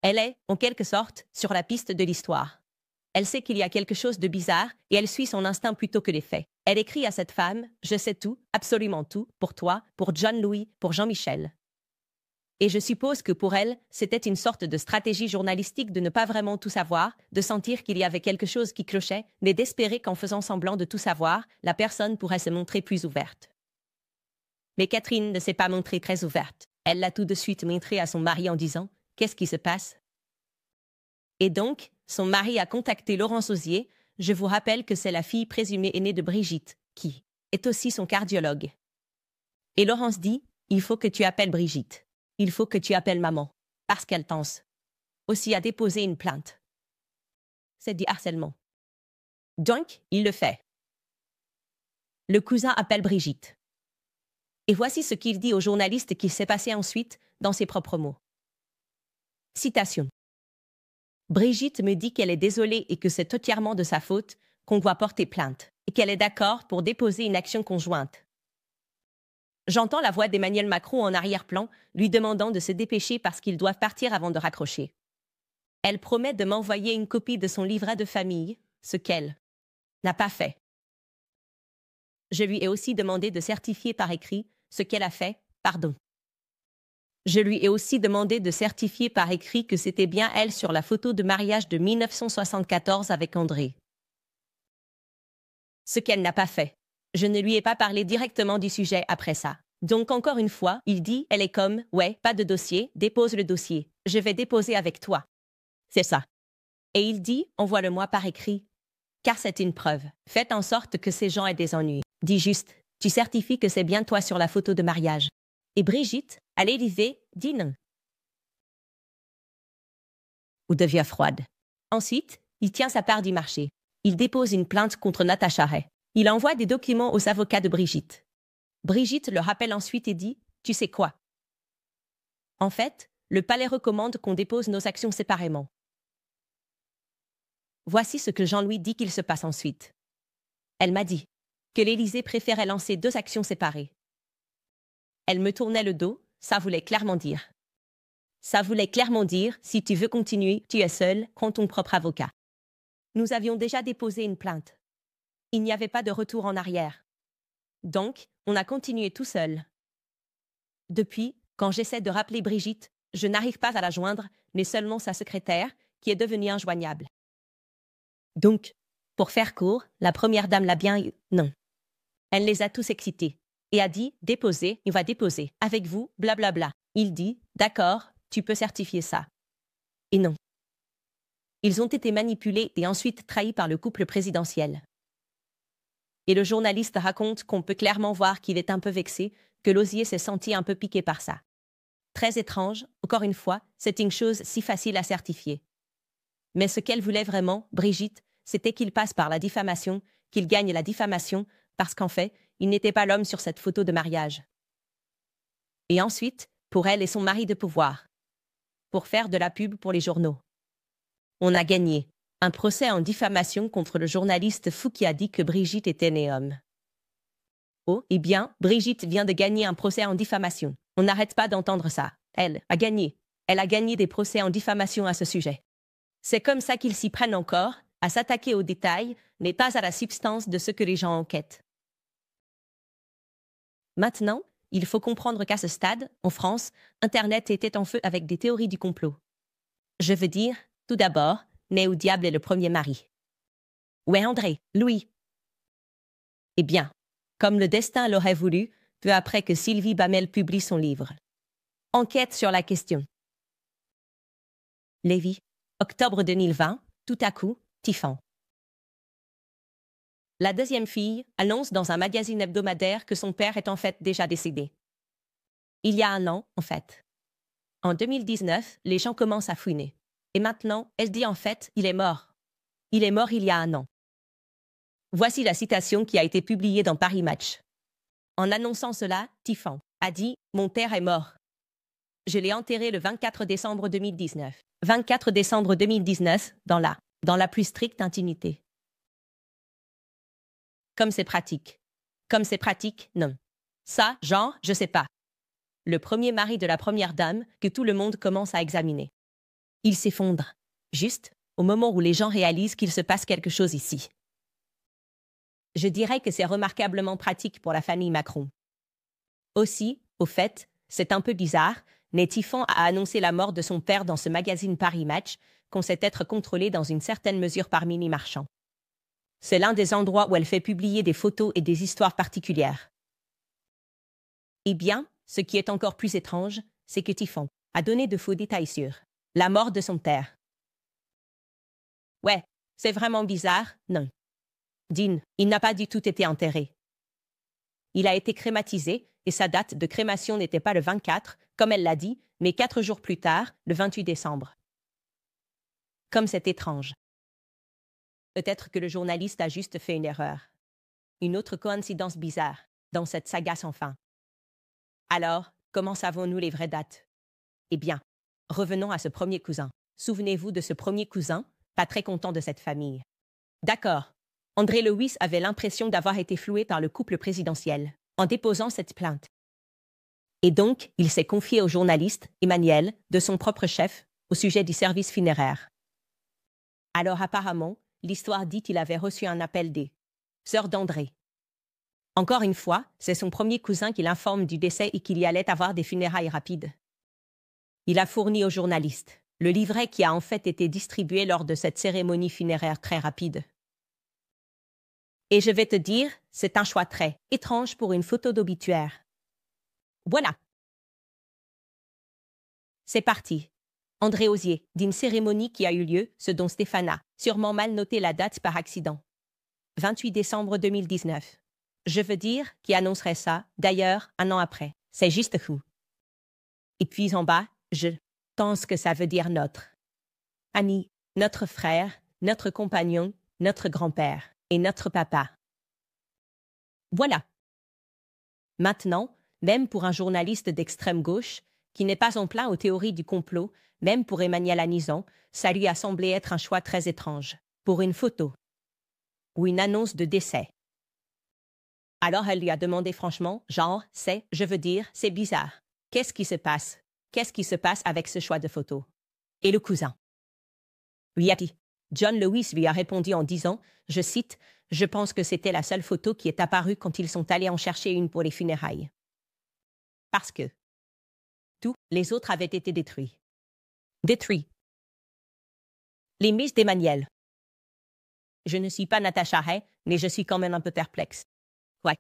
Elle est, en quelque sorte, sur la piste de l'histoire. Elle sait qu'il y a quelque chose de bizarre et elle suit son instinct plutôt que les faits. Elle écrit à cette femme « Je sais tout, absolument tout, pour toi, pour John Louis, pour Jean-Michel ». Et je suppose que pour elle, c'était une sorte de stratégie journalistique de ne pas vraiment tout savoir, de sentir qu'il y avait quelque chose qui clochait, mais d'espérer qu'en faisant semblant de tout savoir, la personne pourrait se montrer plus ouverte. Mais Catherine ne s'est pas montrée très ouverte. Elle l'a tout de suite montré à son mari en disant « Qu'est-ce qui se passe ?» Et donc, son mari a contacté Laurence Hozier. Je vous rappelle que c'est la fille présumée aînée de Brigitte, qui est aussi son cardiologue. Et Laurence dit « Il faut que tu appelles Brigitte. Il faut que tu appelles maman, parce qu'elle pense aussi à déposer une plainte. » C'est du harcèlement. Donc, il le fait. Le cousin appelle Brigitte. Et voici ce qu'il dit au journaliste qui s'est passé ensuite dans ses propres mots. Citation. Brigitte me dit qu'elle est désolée et que c'est entièrement de sa faute, qu'on doit porter plainte, et qu'elle est d'accord pour déposer une action conjointe. J'entends la voix d'Emmanuel Macron en arrière-plan, lui demandant de se dépêcher parce qu'ils doivent partir avant de raccrocher. Elle promet de m'envoyer une copie de son livret de famille, ce qu'elle n'a pas fait. Je lui ai aussi demandé de certifier par écrit ce qu'elle a fait, pardon. Je lui ai aussi demandé de certifier par écrit que c'était bien elle sur la photo de mariage de 1974 avec André. Ce qu'elle n'a pas fait. Je ne lui ai pas parlé directement du sujet après ça. Donc encore une fois, il dit, elle est comme, ouais, pas de dossier, dépose le dossier. Je vais déposer avec toi. C'est ça. Et il dit, envoie-le-moi par écrit. Car c'est une preuve. Faites en sorte que ces gens aient des ennuis. Dis juste, tu certifies que c'est bien toi sur la photo de mariage. Et Brigitte, à l'Élysée, dit non. Ou devient froide. Ensuite, il tient sa part du marché. Il dépose une plainte contre Natacha Ray. Il envoie des documents aux avocats de Brigitte. Brigitte le rappelle ensuite et dit « Tu sais quoi ? En fait, le palais recommande qu'on dépose nos actions séparément. » Voici ce que Jean-Louis dit qu'il se passe ensuite. Elle m'a dit que l'Élysée préférait lancer 2 actions séparées. Elle me tournait le dos, ça voulait clairement dire. Ça voulait clairement dire, si tu veux continuer, tu es seul, prends ton propre avocat. Nous avions déjà déposé une plainte. Il n'y avait pas de retour en arrière. Donc, on a continué tout seul. Depuis, quand j'essaie de rappeler Brigitte, je n'arrive pas à la joindre, mais seulement sa secrétaire, qui est devenue injoignable. Donc, pour faire court, la première dame l'a bien eu. Non. Elle les a tous excités. Et a dit, déposez, il va déposer. Avec vous, blablabla. Il dit, d'accord, tu peux certifier ça. Et non. Ils ont été manipulés et ensuite trahis par le couple présidentiel. Et le journaliste raconte qu'on peut clairement voir qu'il est un peu vexé, que Lauzier s'est senti un peu piqué par ça. Très étrange, encore une fois, c'est une chose si facile à certifier. Mais ce qu'elle voulait vraiment, Brigitte, c'était qu'il passe par la diffamation, qu'il gagne la diffamation, parce qu'en fait, il n'était pas l'homme sur cette photo de mariage. Et ensuite, pour elle et son mari de pouvoir. Pour faire de la pub pour les journaux. On a gagné. Un procès en diffamation contre le journaliste fou qui a dit que Brigitte était née homme. Oh, eh bien, Brigitte vient de gagner un procès en diffamation. On n'arrête pas d'entendre ça. Elle a gagné. Elle a gagné des procès en diffamation à ce sujet. C'est comme ça qu'ils s'y prennent encore, à s'attaquer aux détails, mais pas à la substance de ce que les gens enquêtent. Maintenant, il faut comprendre qu'à ce stade, en France, Internet était en feu avec des théories du complot. Je veux dire, tout d'abord, mais où diable est le premier mari? Où est André, Louis? Eh bien, comme le destin l'aurait voulu, peu après que Sylvie Bamel publie son livre. Enquête sur la question. Lévis, octobre 2020, tout à coup, Tiffan. La deuxième fille annonce dans un magazine hebdomadaire que son père est en fait déjà décédé. Il y a un an, en fait. En 2019, les gens commencent à fouiner. Et maintenant, elle dit en fait, il est mort. Il est mort il y a un an. Voici la citation qui a été publiée dans Paris Match. En annonçant cela, Tiffan a dit « Mon père est mort. Je l'ai enterré le 24 décembre 2019. 24 décembre 2019, dans la plus stricte intimité. » Comme c'est pratique. Comme c'est pratique, non. Ça, genre, je sais pas. Le premier mari de la première dame que tout le monde commence à examiner. Il s'effondre, juste au moment où les gens réalisent qu'il se passe quelque chose ici. Je dirais que c'est remarquablement pratique pour la famille Macron. Aussi, au fait, c'est un peu bizarre, mais Tiffan a annoncé la mort de son père dans ce magazine Paris Match, qu'on sait être contrôlé dans une certaine mesure par Mini Marchand. C'est l'un des endroits où elle fait publier des photos et des histoires particulières. Eh bien, ce qui est encore plus étrange, c'est que Tiffan a donné de faux détails sur la mort de son père. Ouais, c'est vraiment bizarre, non. Dean, il n'a pas du tout été enterré. Il a été crématisé, et sa date de crémation n'était pas le 24, comme elle l'a dit, mais 4 jours plus tard, le 28 décembre. Comme c'est étrange. Peut-être que le journaliste a juste fait une erreur. Une autre coïncidence bizarre, dans cette saga sans fin. Alors, comment savons-nous les vraies dates? Eh bien, revenons à ce premier cousin. Souvenez-vous de ce premier cousin, pas très content de cette famille. D'accord. André Lewis avait l'impression d'avoir été floué par le couple présidentiel, en déposant cette plainte. Et donc, il s'est confié au journaliste, Emmanuel, de son propre chef, au sujet du service funéraire. Alors apparemment, l'histoire dit qu'il avait reçu un appel des sœurs d'André. Encore une fois, c'est son premier cousin qui l'informe du décès et qu'il y allait avoir des funérailles rapides. Il a fourni au journaliste le livret qui a en fait été distribué lors de cette cérémonie funéraire très rapide. Et je vais te dire, c'est un choix très étrange pour une photo d'obituaire. Voilà. C'est parti. André Osier, d'une cérémonie qui a eu lieu, ce dont Stéphane a sûrement mal noté la date par accident. 28 décembre 2019. Je veux dire, qui annoncerait ça, d'ailleurs, un an après. C'est juste fou. Et puis en bas, je pense que ça veut dire notre. Annie, notre frère, notre compagnon, notre grand-père et notre papa. Voilà. Maintenant, même pour un journaliste d'extrême gauche, qui n'est pas en plein aux théories du complot, même pour Emmanuel Anizan, ça lui a semblé être un choix très étrange, pour une photo ou une annonce de décès. Alors elle lui a demandé franchement, genre, je veux dire, c'est bizarre. Qu'est-ce qui se passe? Qu'est-ce qui se passe avec ce choix de photo? Et le cousin lui a dit. John Lewis lui a répondu en disant, je cite, « Je pense que c'était la seule photo qui est apparue quand ils sont allés en chercher une pour les funérailles. Parce que tous les autres avaient été détruits. Détruits. Les mises d'Emmanuel. Je ne suis pas Natacha Ray, mais je suis quand même un peu perplexe. Ouais.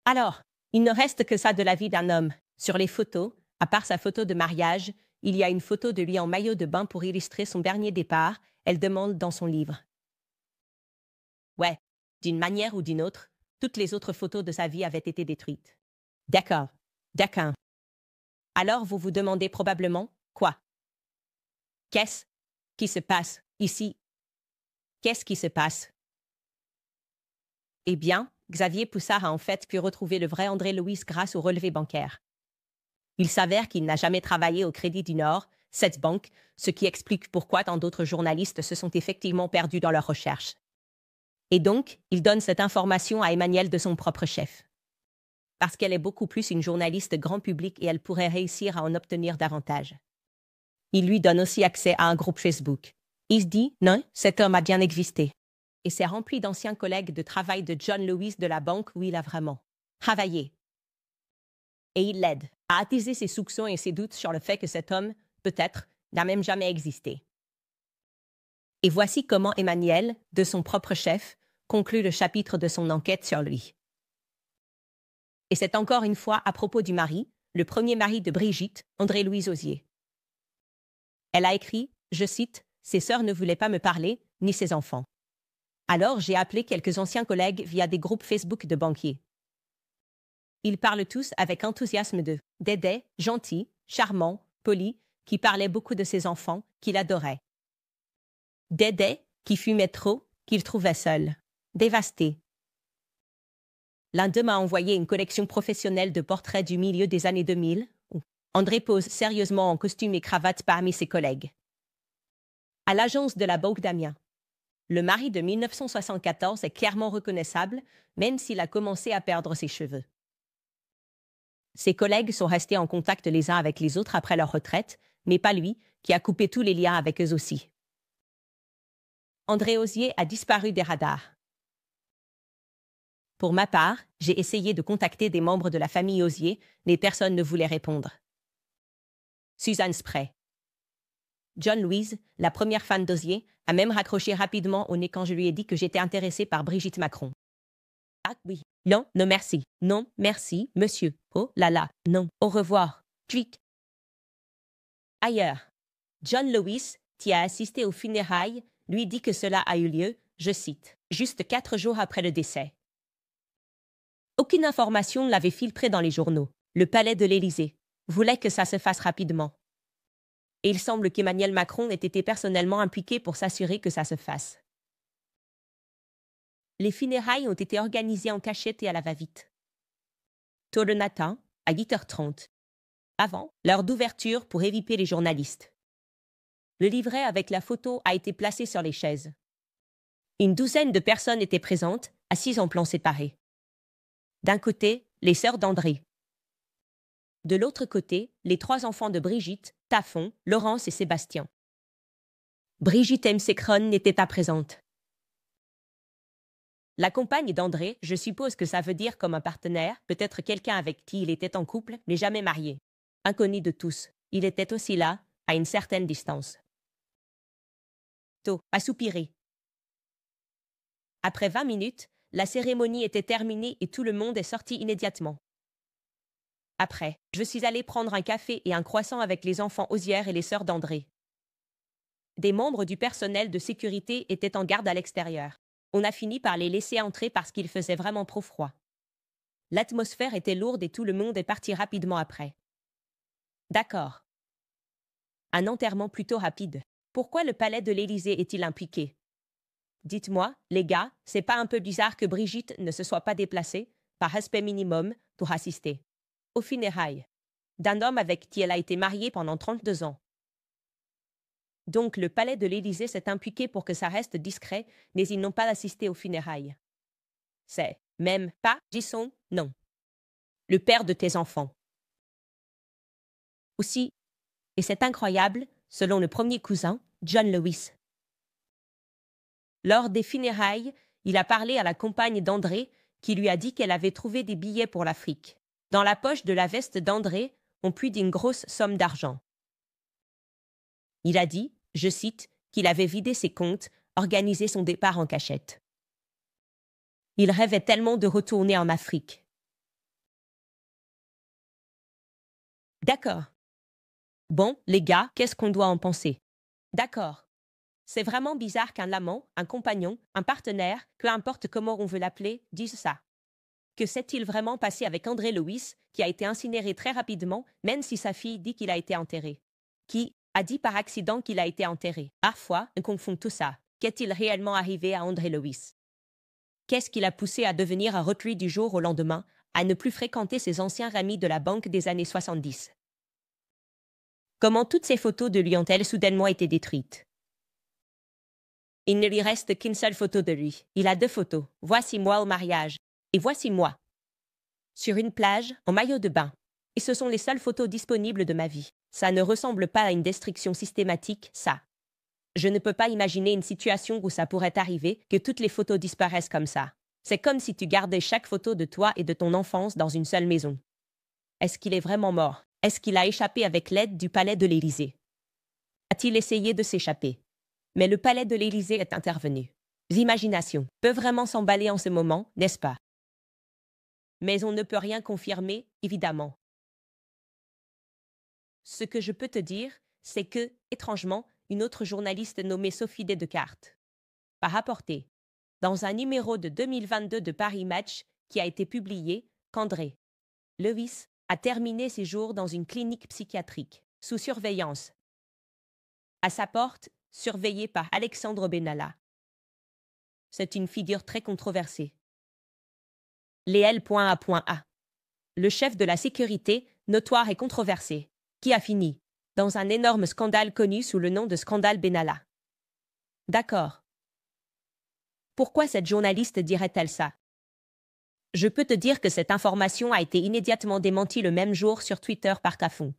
Alors, il ne reste que ça de la vie d'un homme. Sur les photos, à part sa photo de mariage, il y a une photo de lui en maillot de bain pour illustrer son dernier départ, elle demande dans son livre. Ouais, d'une manière ou d'une autre, Toutes les autres photos de sa vie avaient été détruites. D'accord. D'accord. Alors vous vous demandez probablement, quoi? Qu'est-ce qui se passe ici? Qu'est-ce qui se passe? Eh bien, Xavier Poussard a en fait pu retrouver le vrai André Louis grâce au relevé bancaire. Il s'avère qu'il n'a jamais travaillé au Crédit du Nord, cette banque, ce qui explique pourquoi tant d'autres journalistes se sont effectivement perdus dans leurs recherches. Et donc, il donne cette information à Emmanuelle de son propre chef. Parce qu'elle est beaucoup plus une journaliste grand public et elle pourrait réussir à en obtenir davantage. Il lui donne aussi accès à un groupe Facebook. Il se dit, non, cet homme a bien existé. Et c'est rempli d'anciens collègues de travail de John Lewis de la banque où il a vraiment travaillé. Et il l'aide à attiser ses soupçons et ses doutes sur le fait que cet homme, peut-être, n'a même jamais existé. Et voici comment Emmanuelle, de son propre chef, conclut le chapitre de son enquête sur lui. Et c'est encore une fois à propos du mari, le premier mari de Brigitte, André-Louis Osier. Elle a écrit, je cite, « Ses sœurs ne voulaient pas me parler, ni ses enfants. Alors j'ai appelé quelques anciens collègues via des groupes Facebook de banquiers. Ils parlent tous avec enthousiasme de Dédé, gentil, charmant, poli, qui parlait beaucoup de ses enfants, qu'il adorait. Dédé, qui fumait trop, qu'il trouvait seul, dévasté. L'un d'eux m'a envoyé une collection professionnelle de portraits du milieu des années 2000, où André pose sérieusement en costume et cravate parmi ses collègues. À l'agence de la Banque d'Amiens. Le mari de 1974 est clairement reconnaissable, même s'il a commencé à perdre ses cheveux. Ses collègues sont restés en contact les uns avec les autres après leur retraite, mais pas lui, qui a coupé tous les liens avec eux aussi. André Osier a disparu des radars. Pour ma part, j'ai essayé de contacter des membres de la famille Osier, mais personne ne voulait répondre. Suzanne Spray. John Louise, la première fan d'Osier, a même raccroché rapidement au nez quand je lui ai dit que j'étais intéressée par Brigitte Macron. Ah oui. Non, non merci. Non, merci, monsieur. Oh là là, non. Au revoir. Tweet. Ailleurs. John Lewis, qui a assisté aux funérailles, lui dit que cela a eu lieu, je cite, juste 4 jours après le décès. Aucune information ne l'avait filtré dans les journaux. Le palais de l'Élysée voulait que ça se fasse rapidement. Et il semble qu'Emmanuel Macron ait été personnellement impliqué pour s'assurer que ça se fasse. Les funérailles ont été organisées en cachette et à la va-vite. Tôt le matin, à 8h30, avant l'heure d'ouverture pour éviter les journalistes. Le livret avec la photo a été placé sur les chaises. Une douzaine de personnes étaient présentes, assises en plans séparés. D'un côté, les sœurs d'André. De l'autre côté, les 3 enfants de Brigitte, Taffon, Laurence et Sébastien. Brigitte M. Sécron n'était pas présente. La compagne d'André, je suppose que ça veut dire comme un partenaire, peut-être quelqu'un avec qui il était en couple, mais jamais marié. Inconnu de tous, il était aussi là, à une certaine distance. Tôt, a soupiré. Après 20 minutes, la cérémonie était terminée et tout le monde est sorti immédiatement. Après, je suis allée prendre un café et un croissant avec les enfants Osier et les sœurs d'André. Des membres du personnel de sécurité étaient en garde à l'extérieur. On a fini par les laisser entrer parce qu'il faisait vraiment trop froid. L'atmosphère était lourde et tout le monde est parti rapidement après. D'accord. Un enterrement plutôt rapide. Pourquoi le palais de l'Élysée est-il impliqué? Dites-moi, les gars, c'est pas un peu bizarre que Brigitte ne se soit pas déplacée, par respect minimum, pour assister aux funérailles d'un homme avec qui elle a été mariée pendant 32 ans. Donc le palais de l'Élysée s'est impliqué pour que ça reste discret, mais ils n'ont pas assisté aux funérailles. C'est même pas, disons, non. Le père de tes enfants. Aussi, et c'est incroyable, selon le premier cousin, John Lewis. Lors des funérailles, il a parlé à la compagne d'André, qui lui a dit qu'elle avait trouvé des billets pour l'Afrique. Dans la poche de la veste d'André, on puise d'une grosse somme d'argent. Il a dit, je cite, qu'il avait vidé ses comptes, organisé son départ en cachette. Il rêvait tellement de retourner en Afrique. D'accord. Bon, les gars, qu'est-ce qu'on doit en penser? D'accord. C'est vraiment bizarre qu'un amant, un compagnon, un partenaire, peu importe comment on veut l'appeler, dise ça. Que s'est-il vraiment passé avec André Lewis, qui a été incinéré très rapidement, même si sa fille dit qu'il a été enterré? Qui a dit par accident qu'il a été enterré? Parfois, on confond tout ça. Qu'est-il réellement arrivé à André Lewis? Qu'est-ce qui l'a poussé à devenir un reclus du jour au lendemain, à ne plus fréquenter ses anciens amis de la banque des années 70? Comment toutes ces photos de lui ont-elles soudainement été détruites? Il ne lui reste qu'une seule photo de lui. Il a 2 photos. Voici moi au mariage. Et voici moi. Sur une plage, en maillot de bain. Et ce sont les seules photos disponibles de ma vie. Ça ne ressemble pas à une destruction systématique, ça. Je ne peux pas imaginer une situation où ça pourrait arriver, que toutes les photos disparaissent comme ça. C'est comme si tu gardais chaque photo de toi et de ton enfance dans une seule maison. Est-ce qu'il est vraiment mort? Est-ce qu'il a échappé avec l'aide du palais de l'Élysée? A-t-il essayé de s'échapper? Mais le palais de l'Élysée est intervenu. L'imagination peut vraiment s'emballer en ce moment, n'est-ce pas? Mais on ne peut rien confirmer, évidemment. Ce que je peux te dire, c'est que, étrangement, une autre journaliste nommée Sophie Descartes a rapporté, dans un numéro de 2022 de Paris Match qui a été publié, qu'André Lewis a terminé ses jours dans une clinique psychiatrique, sous surveillance. À sa porte, surveillé par Alexandre Benalla. C'est une figure très controversée. Léel.A.A. Le chef de la sécurité, notoire et controversé, qui a fini dans un énorme scandale connu sous le nom de scandale Benalla. D'accord. Pourquoi cette journaliste dirait-elle ça? Je peux te dire que cette information a été immédiatement démentie le même jour sur Twitter par Cafon.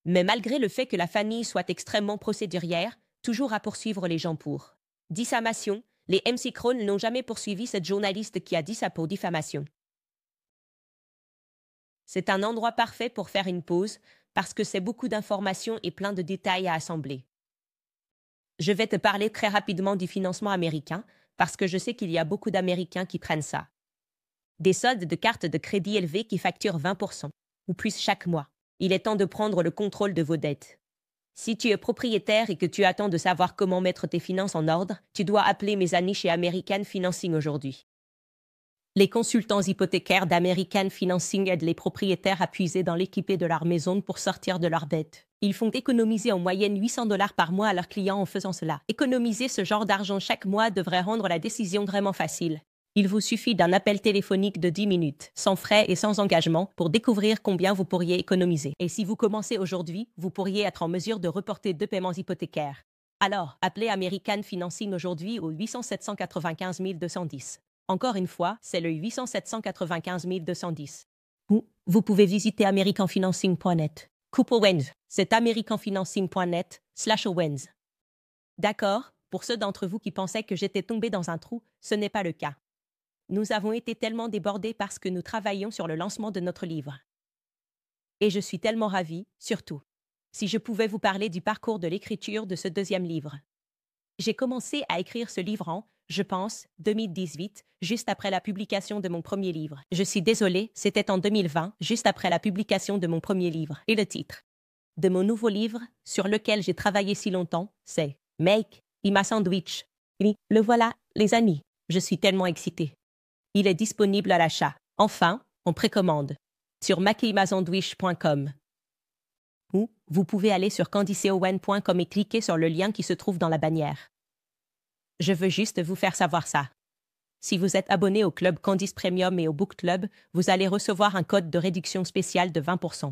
Mais malgré le fait que la famille soit extrêmement procédurière, toujours à poursuivre les gens pour diffamation, les MC Krone n'ont jamais poursuivi cette journaliste qui a dit ça pour diffamation. C'est un endroit parfait pour faire une pause, parce que c'est beaucoup d'informations et plein de détails à assembler. Je vais te parler très rapidement du financement américain, parce que je sais qu'il y a beaucoup d'Américains qui prennent ça. Des soldes de cartes de crédit élevés qui facturent 20%, ou plus chaque mois. Il est temps de prendre le contrôle de vos dettes. Si tu es propriétaire et que tu attends de savoir comment mettre tes finances en ordre, tu dois appeler mes amis chez American Financing aujourd'hui. Les consultants hypothécaires d'American Financing aident les propriétaires à puiser dans l'équipé de leur maison pour sortir de leurs dettes. Ils font économiser en moyenne $800 par mois à leurs clients en faisant cela. Économiser ce genre d'argent chaque mois devrait rendre la décision vraiment facile. Il vous suffit d'un appel téléphonique de 10 minutes, sans frais et sans engagement, pour découvrir combien vous pourriez économiser. Et si vous commencez aujourd'hui, vous pourriez être en mesure de reporter 2 paiements hypothécaires. Alors, appelez American Financing aujourd'hui au 800-795 210. Encore une fois, c'est le 800-795 210. Ou vous pouvez visiter americanfinancing.net. Coupe Owens, c'est americanfinancing.net/Owens. D'accord, pour ceux d'entre vous qui pensaient que j'étais tombé dans un trou, ce n'est pas le cas. Nous avons été tellement débordés parce que nous travaillions sur le lancement de notre livre. Et je suis tellement ravie, surtout, si je pouvais vous parler du parcours de l'écriture de ce 2e livre. J'ai commencé à écrire ce livre en, je pense, 2018, juste après la publication de mon premier livre. Je suis désolée, c'était en 2020, juste après la publication de mon premier livre. Et le titre de mon nouveau livre, sur lequel j'ai travaillé si longtemps, c'est « Make Ima Sandwich ». Oui, le voilà, les amis. Je suis tellement excitée. Il est disponible à l'achat, enfin, en précommande, sur makeimazandwich.com. Ou vous pouvez aller sur candiceowen.com et cliquer sur le lien qui se trouve dans la bannière. Je veux juste vous faire savoir ça. Si vous êtes abonné au club Candice Premium et au Book Club, vous allez recevoir un code de réduction spécial de 20%.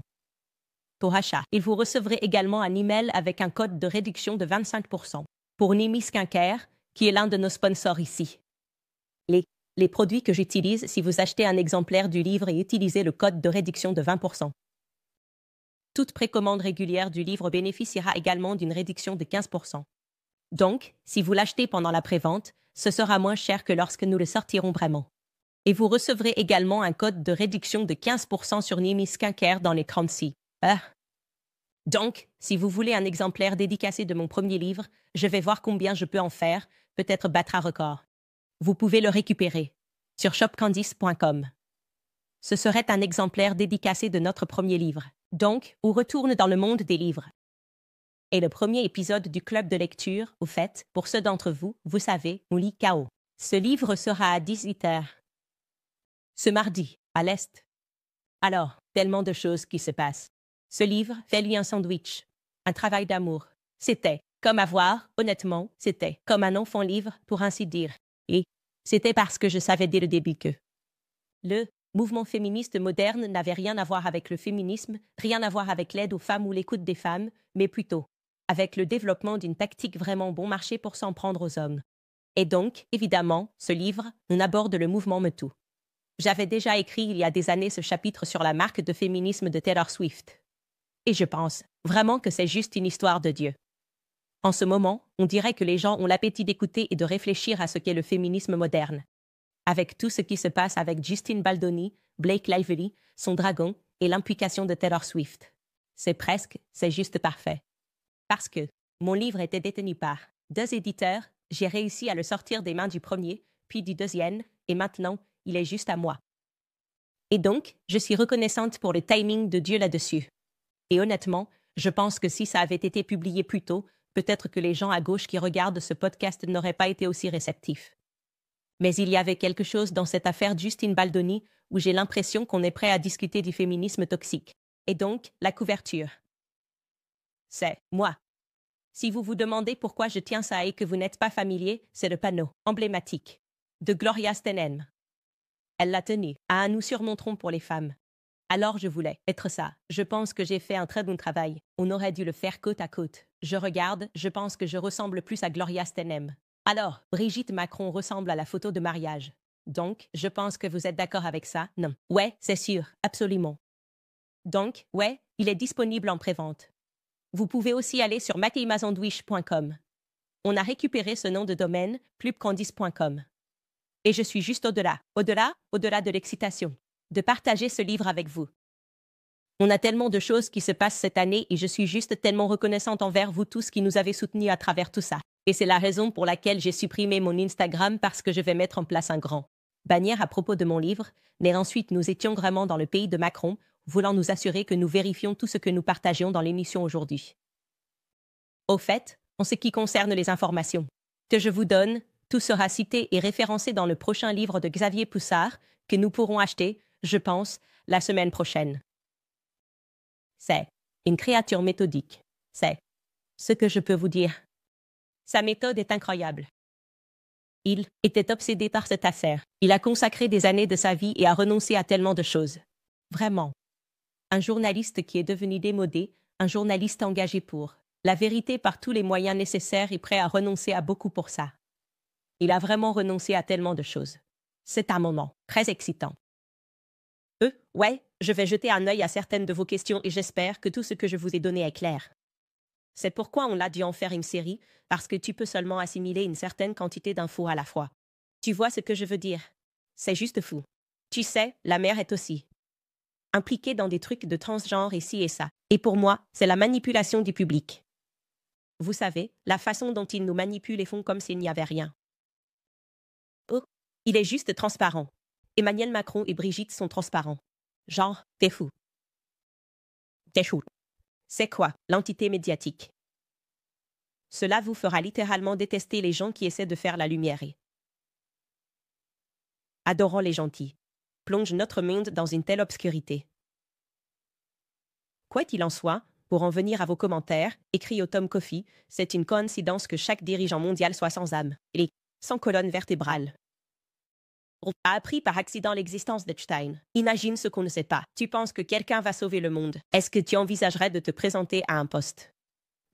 Pour achat, et vous recevrez également un email avec un code de réduction de 25%. Pour Nimi Skincare, qui est l'un de nos sponsors ici. Les produits que j'utilise si vous achetez un exemplaire du livre et utilisez le code de réduction de 20%. Toute précommande régulière du livre bénéficiera également d'une réduction de 15%. Donc, si vous l'achetez pendant la prévente, ce sera moins cher que lorsque nous le sortirons vraiment. Et vous recevrez également un code de réduction de 15% sur Nimi Skincare dans l'écran ci. Donc, si vous voulez un exemplaire dédicacé de mon premier livre, je vais voir combien je peux en faire, peut-être battre un record. Vous pouvez le récupérer sur shopcandice.com. Ce serait un exemplaire dédicacé de notre premier livre. Donc, on retourne dans le monde des livres. Et le premier épisode du club de lecture, au fait, pour ceux d'entre vous, vous savez, on lit KO. Ce livre sera à 18h. Ce mardi, à l'Est. Alors, tellement de choses qui se passent. Ce livre fait lui un sandwich, un travail d'amour. C'était comme avoir, honnêtement, c'était comme un enfant livre, pour ainsi dire. Et c'était parce que je savais dès le début que le mouvement féministe moderne n'avait rien à voir avec le féminisme, rien à voir avec l'aide aux femmes ou l'écoute des femmes, mais plutôt avec le développement d'une tactique vraiment bon marché pour s'en prendre aux hommes. Et donc, évidemment, ce livre, on aborde le mouvement MeToo. J'avais déjà écrit il y a des années ce chapitre sur la marque de féminisme de Taylor Swift. Et je pense vraiment que c'est juste une histoire de Dieu. En ce moment, on dirait que les gens ont l'appétit d'écouter et de réfléchir à ce qu'est le féminisme moderne. Avec tout ce qui se passe avec Justin Baldoni, Blake Lively, son dragon et l'implication de Taylor Swift. C'est juste parfait. Parce que mon livre était détenu par 2 éditeurs, j'ai réussi à le sortir des mains du premier, puis du deuxième, et maintenant, il est juste à moi. Et donc, je suis reconnaissante pour le timing de Dieu là-dessus. Et honnêtement, je pense que si ça avait été publié plus tôt, peut-être que les gens à gauche qui regardent ce podcast n'auraient pas été aussi réceptifs. Mais il y avait quelque chose dans cette affaire Justin Baldoni où j'ai l'impression qu'on est prêt à discuter du féminisme toxique. Et donc, la couverture. C'est moi. Si vous vous demandez pourquoi je tiens ça et que vous n'êtes pas familier, c'est le panneau emblématique de Gloria Steinem. Elle l'a tenu à un « Nous surmonterons pour les femmes ». Alors je voulais être ça. Je pense que j'ai fait un très bon travail. On aurait dû le faire côte à côte. Je regarde, je pense que je ressemble plus à Gloria Steinem. Alors, Brigitte Macron ressemble à la photo de mariage. Donc, je pense que vous êtes d'accord avec ça, non? Ouais, c'est sûr, absolument. Donc, ouais, il est disponible en prévente. Vous pouvez aussi aller sur makeimazandwish.com. On a récupéré ce nom de domaine, plupcandice.com. Et je suis juste au-delà de l'excitation, de partager ce livre avec vous. On a tellement de choses qui se passent cette année et je suis juste tellement reconnaissante envers vous tous qui nous avez soutenus à travers tout ça. Et c'est la raison pour laquelle j'ai supprimé mon Instagram parce que je vais mettre en place un grand bannière à propos de mon livre, mais ensuite nous étions vraiment dans le pays de Macron, voulant nous assurer que nous vérifions tout ce que nous partagions dans l'émission aujourd'hui. Au fait, en ce qui concerne les informations que je vous donne, tout sera cité et référencé dans le prochain livre de Xavier Poussard que nous pourrons acheter, je pense, la semaine prochaine. C'est une créature méthodique. C'est ce que je peux vous dire. Sa méthode est incroyable. Il était obsédé par cette affaire. Il a consacré des années de sa vie et a renoncé à tellement de choses. Vraiment. Un journaliste qui est devenu démodé, un journaliste engagé pour la vérité par tous les moyens nécessaires et prêt à renoncer à beaucoup pour ça. Il a vraiment renoncé à tellement de choses. C'est un moment très excitant. Ouais, je vais jeter un œil à certaines de vos questions et j'espère que tout ce que je vous ai donné est clair. C'est pourquoi on a dû en faire une série, parce que tu peux seulement assimiler une certaine quantité d'infos à la fois. Tu vois ce que je veux dire? C'est juste fou. Tu sais, la mère est aussi impliquée dans des trucs de transgenre ici et ça. Et pour moi, c'est la manipulation du public. Vous savez, la façon dont ils nous manipulent et font comme s'il n'y avait rien. Oh, il est juste transparent. Emmanuel Macron et Brigitte sont transparents. Genre, t'es fou. T'es chou. C'est quoi, l'entité médiatique? Cela vous fera littéralement détester les gens qui essaient de faire la lumière et adorant les gentils. Plonge notre monde dans une telle obscurité. Quoi qu'il en soit, pour en venir à vos commentaires, écrit au Tom Coffey, c'est une coïncidence que chaque dirigeant mondial soit sans âme, et sans colonne vertébrale. On a appris par accident l'existence d'Epstein. Imagine ce qu'on ne sait pas. Tu penses que quelqu'un va sauver le monde. Est-ce que tu envisagerais de te présenter à un poste?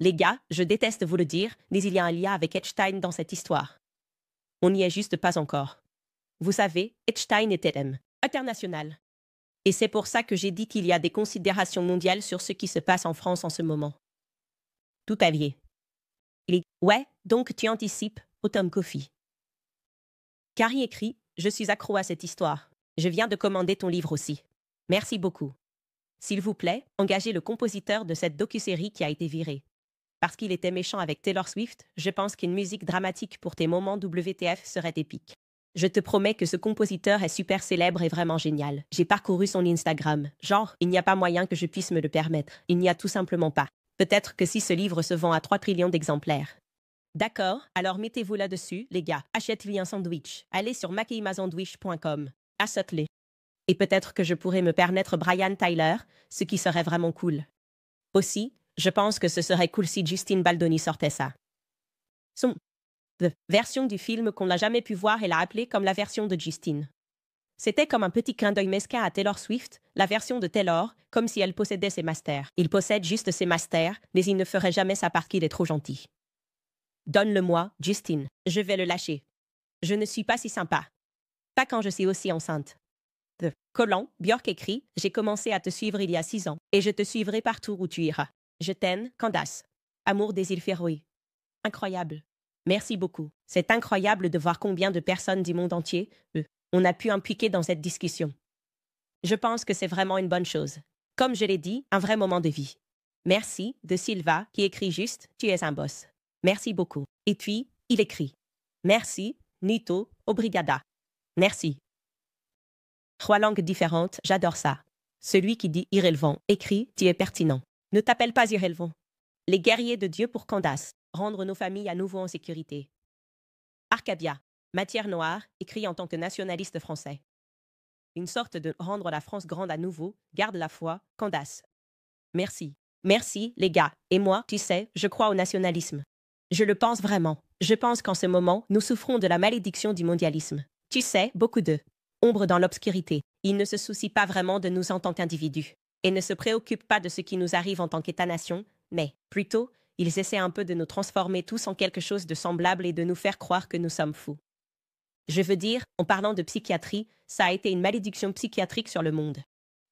Les gars, je déteste vous le dire, mais il y a un lien avec Epstein dans cette histoire. On n'y est juste pas encore. Vous savez, Epstein était international. Et c'est pour ça que j'ai dit qu'il y a des considérations mondiales sur ce qui se passe en France en ce moment. Tout à fait. Ouais, donc tu anticipes, au Tom Coffey. Carrie écrit, je suis accro à cette histoire. Je viens de commander ton livre aussi. Merci beaucoup. S'il vous plaît, engagez le compositeur de cette docu-série qui a été viré. Parce qu'il était méchant avec Taylor Swift, je pense qu'une musique dramatique pour tes moments WTF serait épique. Je te promets que ce compositeur est super célèbre et vraiment génial. J'ai parcouru son Instagram. Genre, il n'y a pas moyen que je puisse me le permettre. Il n'y a tout simplement pas. Peut-être que si ce livre se vend à 3 trillions d'exemplaires. D'accord, alors mettez-vous là-dessus, les gars. Achète-lui un sandwich. Allez sur makeimazandwish.com. Achète-le. Et peut-être que je pourrais me permettre Brian Tyler, ce qui serait vraiment cool. Aussi, je pense que ce serait cool si Justine Baldoni sortait ça. Son version du film qu'on n'a jamais pu voir et l'a appelée comme la version de Justine. C'était comme un petit clin d'œil mesquin à Taylor Swift, la version de Taylor, comme si elle possédait ses masters. Il possède juste ses masters, mais il ne ferait jamais ça parce qu'il est trop gentil. Donne-le-moi, Justine. Je vais le lâcher. Je ne suis pas si sympa. Pas quand je suis aussi enceinte. Collant, Björk écrit « J'ai commencé à te suivre il y a 6 ans, et je te suivrai partout où tu iras. Je t'aime, Candace. Amour des îles Féroé. » Incroyable. Merci beaucoup. C'est incroyable de voir combien de personnes du monde entier on a pu impliquer dans cette discussion. Je pense que c'est vraiment une bonne chose. Comme je l'ai dit, un vrai moment de vie. Merci, de Silva, qui écrit juste « Tu es un boss. » Merci beaucoup. Et puis, il écrit « Merci, Nito, obrigada. » Merci. 3 langues différentes, j'adore ça. Celui qui dit irrélevant écrit « Tu es pertinent. » Ne t'appelle pas irrélevant. Les guerriers de Dieu pour Candace. Rendre nos familles à nouveau en sécurité. Arcadia. Matière noire, écrit en tant que nationaliste français. Une sorte de rendre la France grande à nouveau, garde la foi, Candace. Merci. Merci, les gars. Et moi, tu sais, je crois au nationalisme. Je le pense vraiment. Je pense qu'en ce moment, nous souffrons de la malédiction du mondialisme. Tu sais, beaucoup de ombre dans l'obscurité. Ils ne se soucient pas vraiment de nous en tant qu'individus. Et ne se préoccupent pas de ce qui nous arrive en tant qu'État-nation, mais, plutôt, ils essaient un peu de nous transformer tous en quelque chose de semblable et de nous faire croire que nous sommes fous. Je veux dire, en parlant de psychiatrie, ça a été une malédiction psychiatrique sur le monde.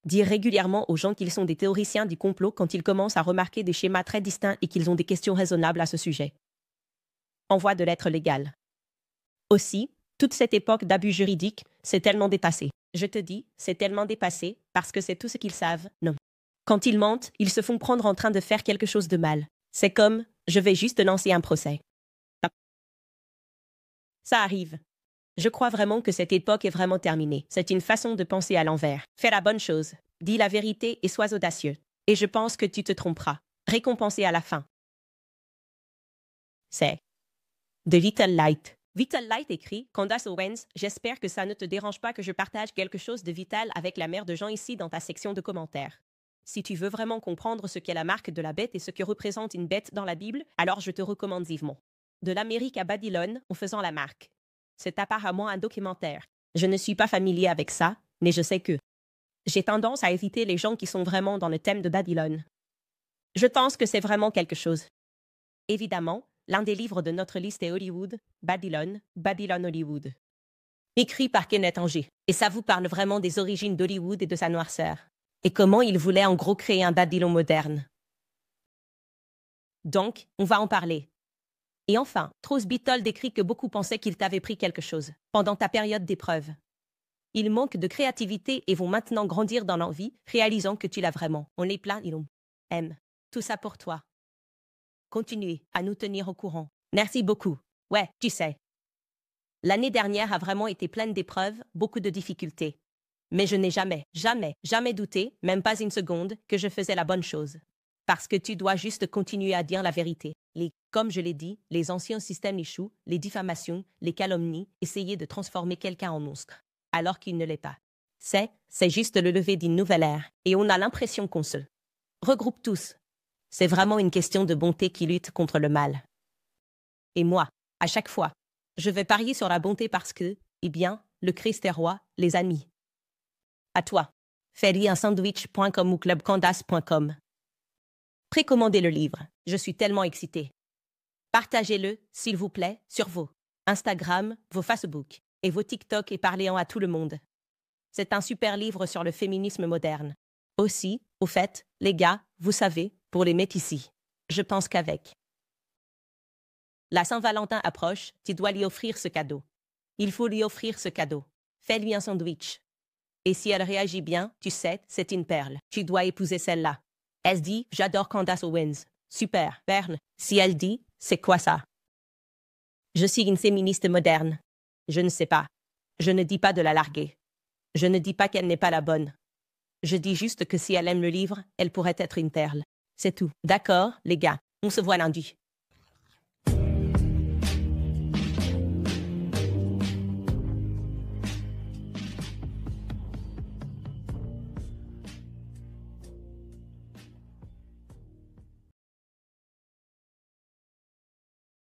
Dire régulièrement aux gens qu'ils sont des théoriciens du complot quand ils commencent à remarquer des schémas très distincts et qu'ils ont des questions raisonnables à ce sujet. Envoi de lettres légales. Aussi, toute cette époque d'abus juridiques, c'est tellement dépassé. Je te dis, c'est tellement dépassé, parce que c'est tout ce qu'ils savent, non. Quand ils mentent, ils se font prendre en train de faire quelque chose de mal. C'est comme, je vais juste lancer un procès. Ça arrive. Je crois vraiment que cette époque est vraiment terminée. C'est une façon de penser à l'envers. Fais la bonne chose. Dis la vérité et sois audacieux. Et je pense que tu te tromperas. Récompensé à la fin. C'est The Little Light. Little Light écrit « Candace Owens, j'espère que ça ne te dérange pas que je partage quelque chose de vital avec la mère de Jean ici dans ta section de commentaires. Si tu veux vraiment comprendre ce qu'est la marque de la bête et ce que représente une bête dans la Bible, alors je te recommande vivement. De l'Amérique à Babylone en faisant la marque. C'est apparemment un documentaire. Je ne suis pas familier avec ça, mais je sais que j'ai tendance à éviter les gens qui sont vraiment dans le thème de Babylone. Je pense que c'est vraiment quelque chose. Évidemment, l'un des livres de notre liste est Hollywood, Babylone, Babylone Hollywood. Écrit par Kenneth Anger. Et ça vous parle vraiment des origines d'Hollywood et de sa noirceur. Et comment il voulait en gros créer un Babylone moderne. Donc, on va en parler. Et enfin, Trost Bittel décrit que beaucoup pensaient qu'il t'avait pris quelque chose pendant ta période d'épreuve. Ils manquent de créativité et vont maintenant grandir dans l'envie, réalisant que tu l'as vraiment. On les plaint, ils aiment. Tout ça pour toi. Continuez à nous tenir au courant. Merci beaucoup. Ouais, tu sais. L'année dernière a vraiment été pleine d'épreuves, beaucoup de difficultés. Mais je n'ai jamais, jamais, jamais douté, même pas une seconde, que je faisais la bonne chose. Parce que tu dois juste continuer à dire la vérité. Comme je l'ai dit, les anciens systèmes échouent, les diffamations, les calomnies, essayer de transformer quelqu'un en monstre, alors qu'il ne l'est pas. C'est juste le lever d'une nouvelle ère, et on a l'impression qu'on se regroupe tous. C'est vraiment une question de bonté qui lutte contre le mal. Et moi, à chaque fois, je vais parier sur la bonté parce que, eh bien, le Christ est roi, les amis. À toi. Faites-y-un-sandwich.com ou clubcandace.com. Précommandez le livre. Je suis tellement excitée. Partagez-le, s'il vous plaît, sur vos Instagram, vos Facebook et vos TikTok et parlez-en à tout le monde. C'est un super livre sur le féminisme moderne. Aussi, au fait, les gars, vous savez, pour les métis, je pense qu'avec la Saint-Valentin approche, tu dois lui offrir ce cadeau. Il faut lui offrir ce cadeau. Fais-lui un sandwich. Et si elle réagit bien, tu sais, c'est une perle. Tu dois épouser celle-là. Elle se dit, j'adore Candace Owens. Super, perle. Si elle dit, c'est quoi ça? Je suis une féministe moderne. Je ne sais pas. Je ne dis pas de la larguer. Je ne dis pas qu'elle n'est pas la bonne. Je dis juste que si elle aime le livre, elle pourrait être une perle. C'est tout. D'accord, les gars. On se voit lundi.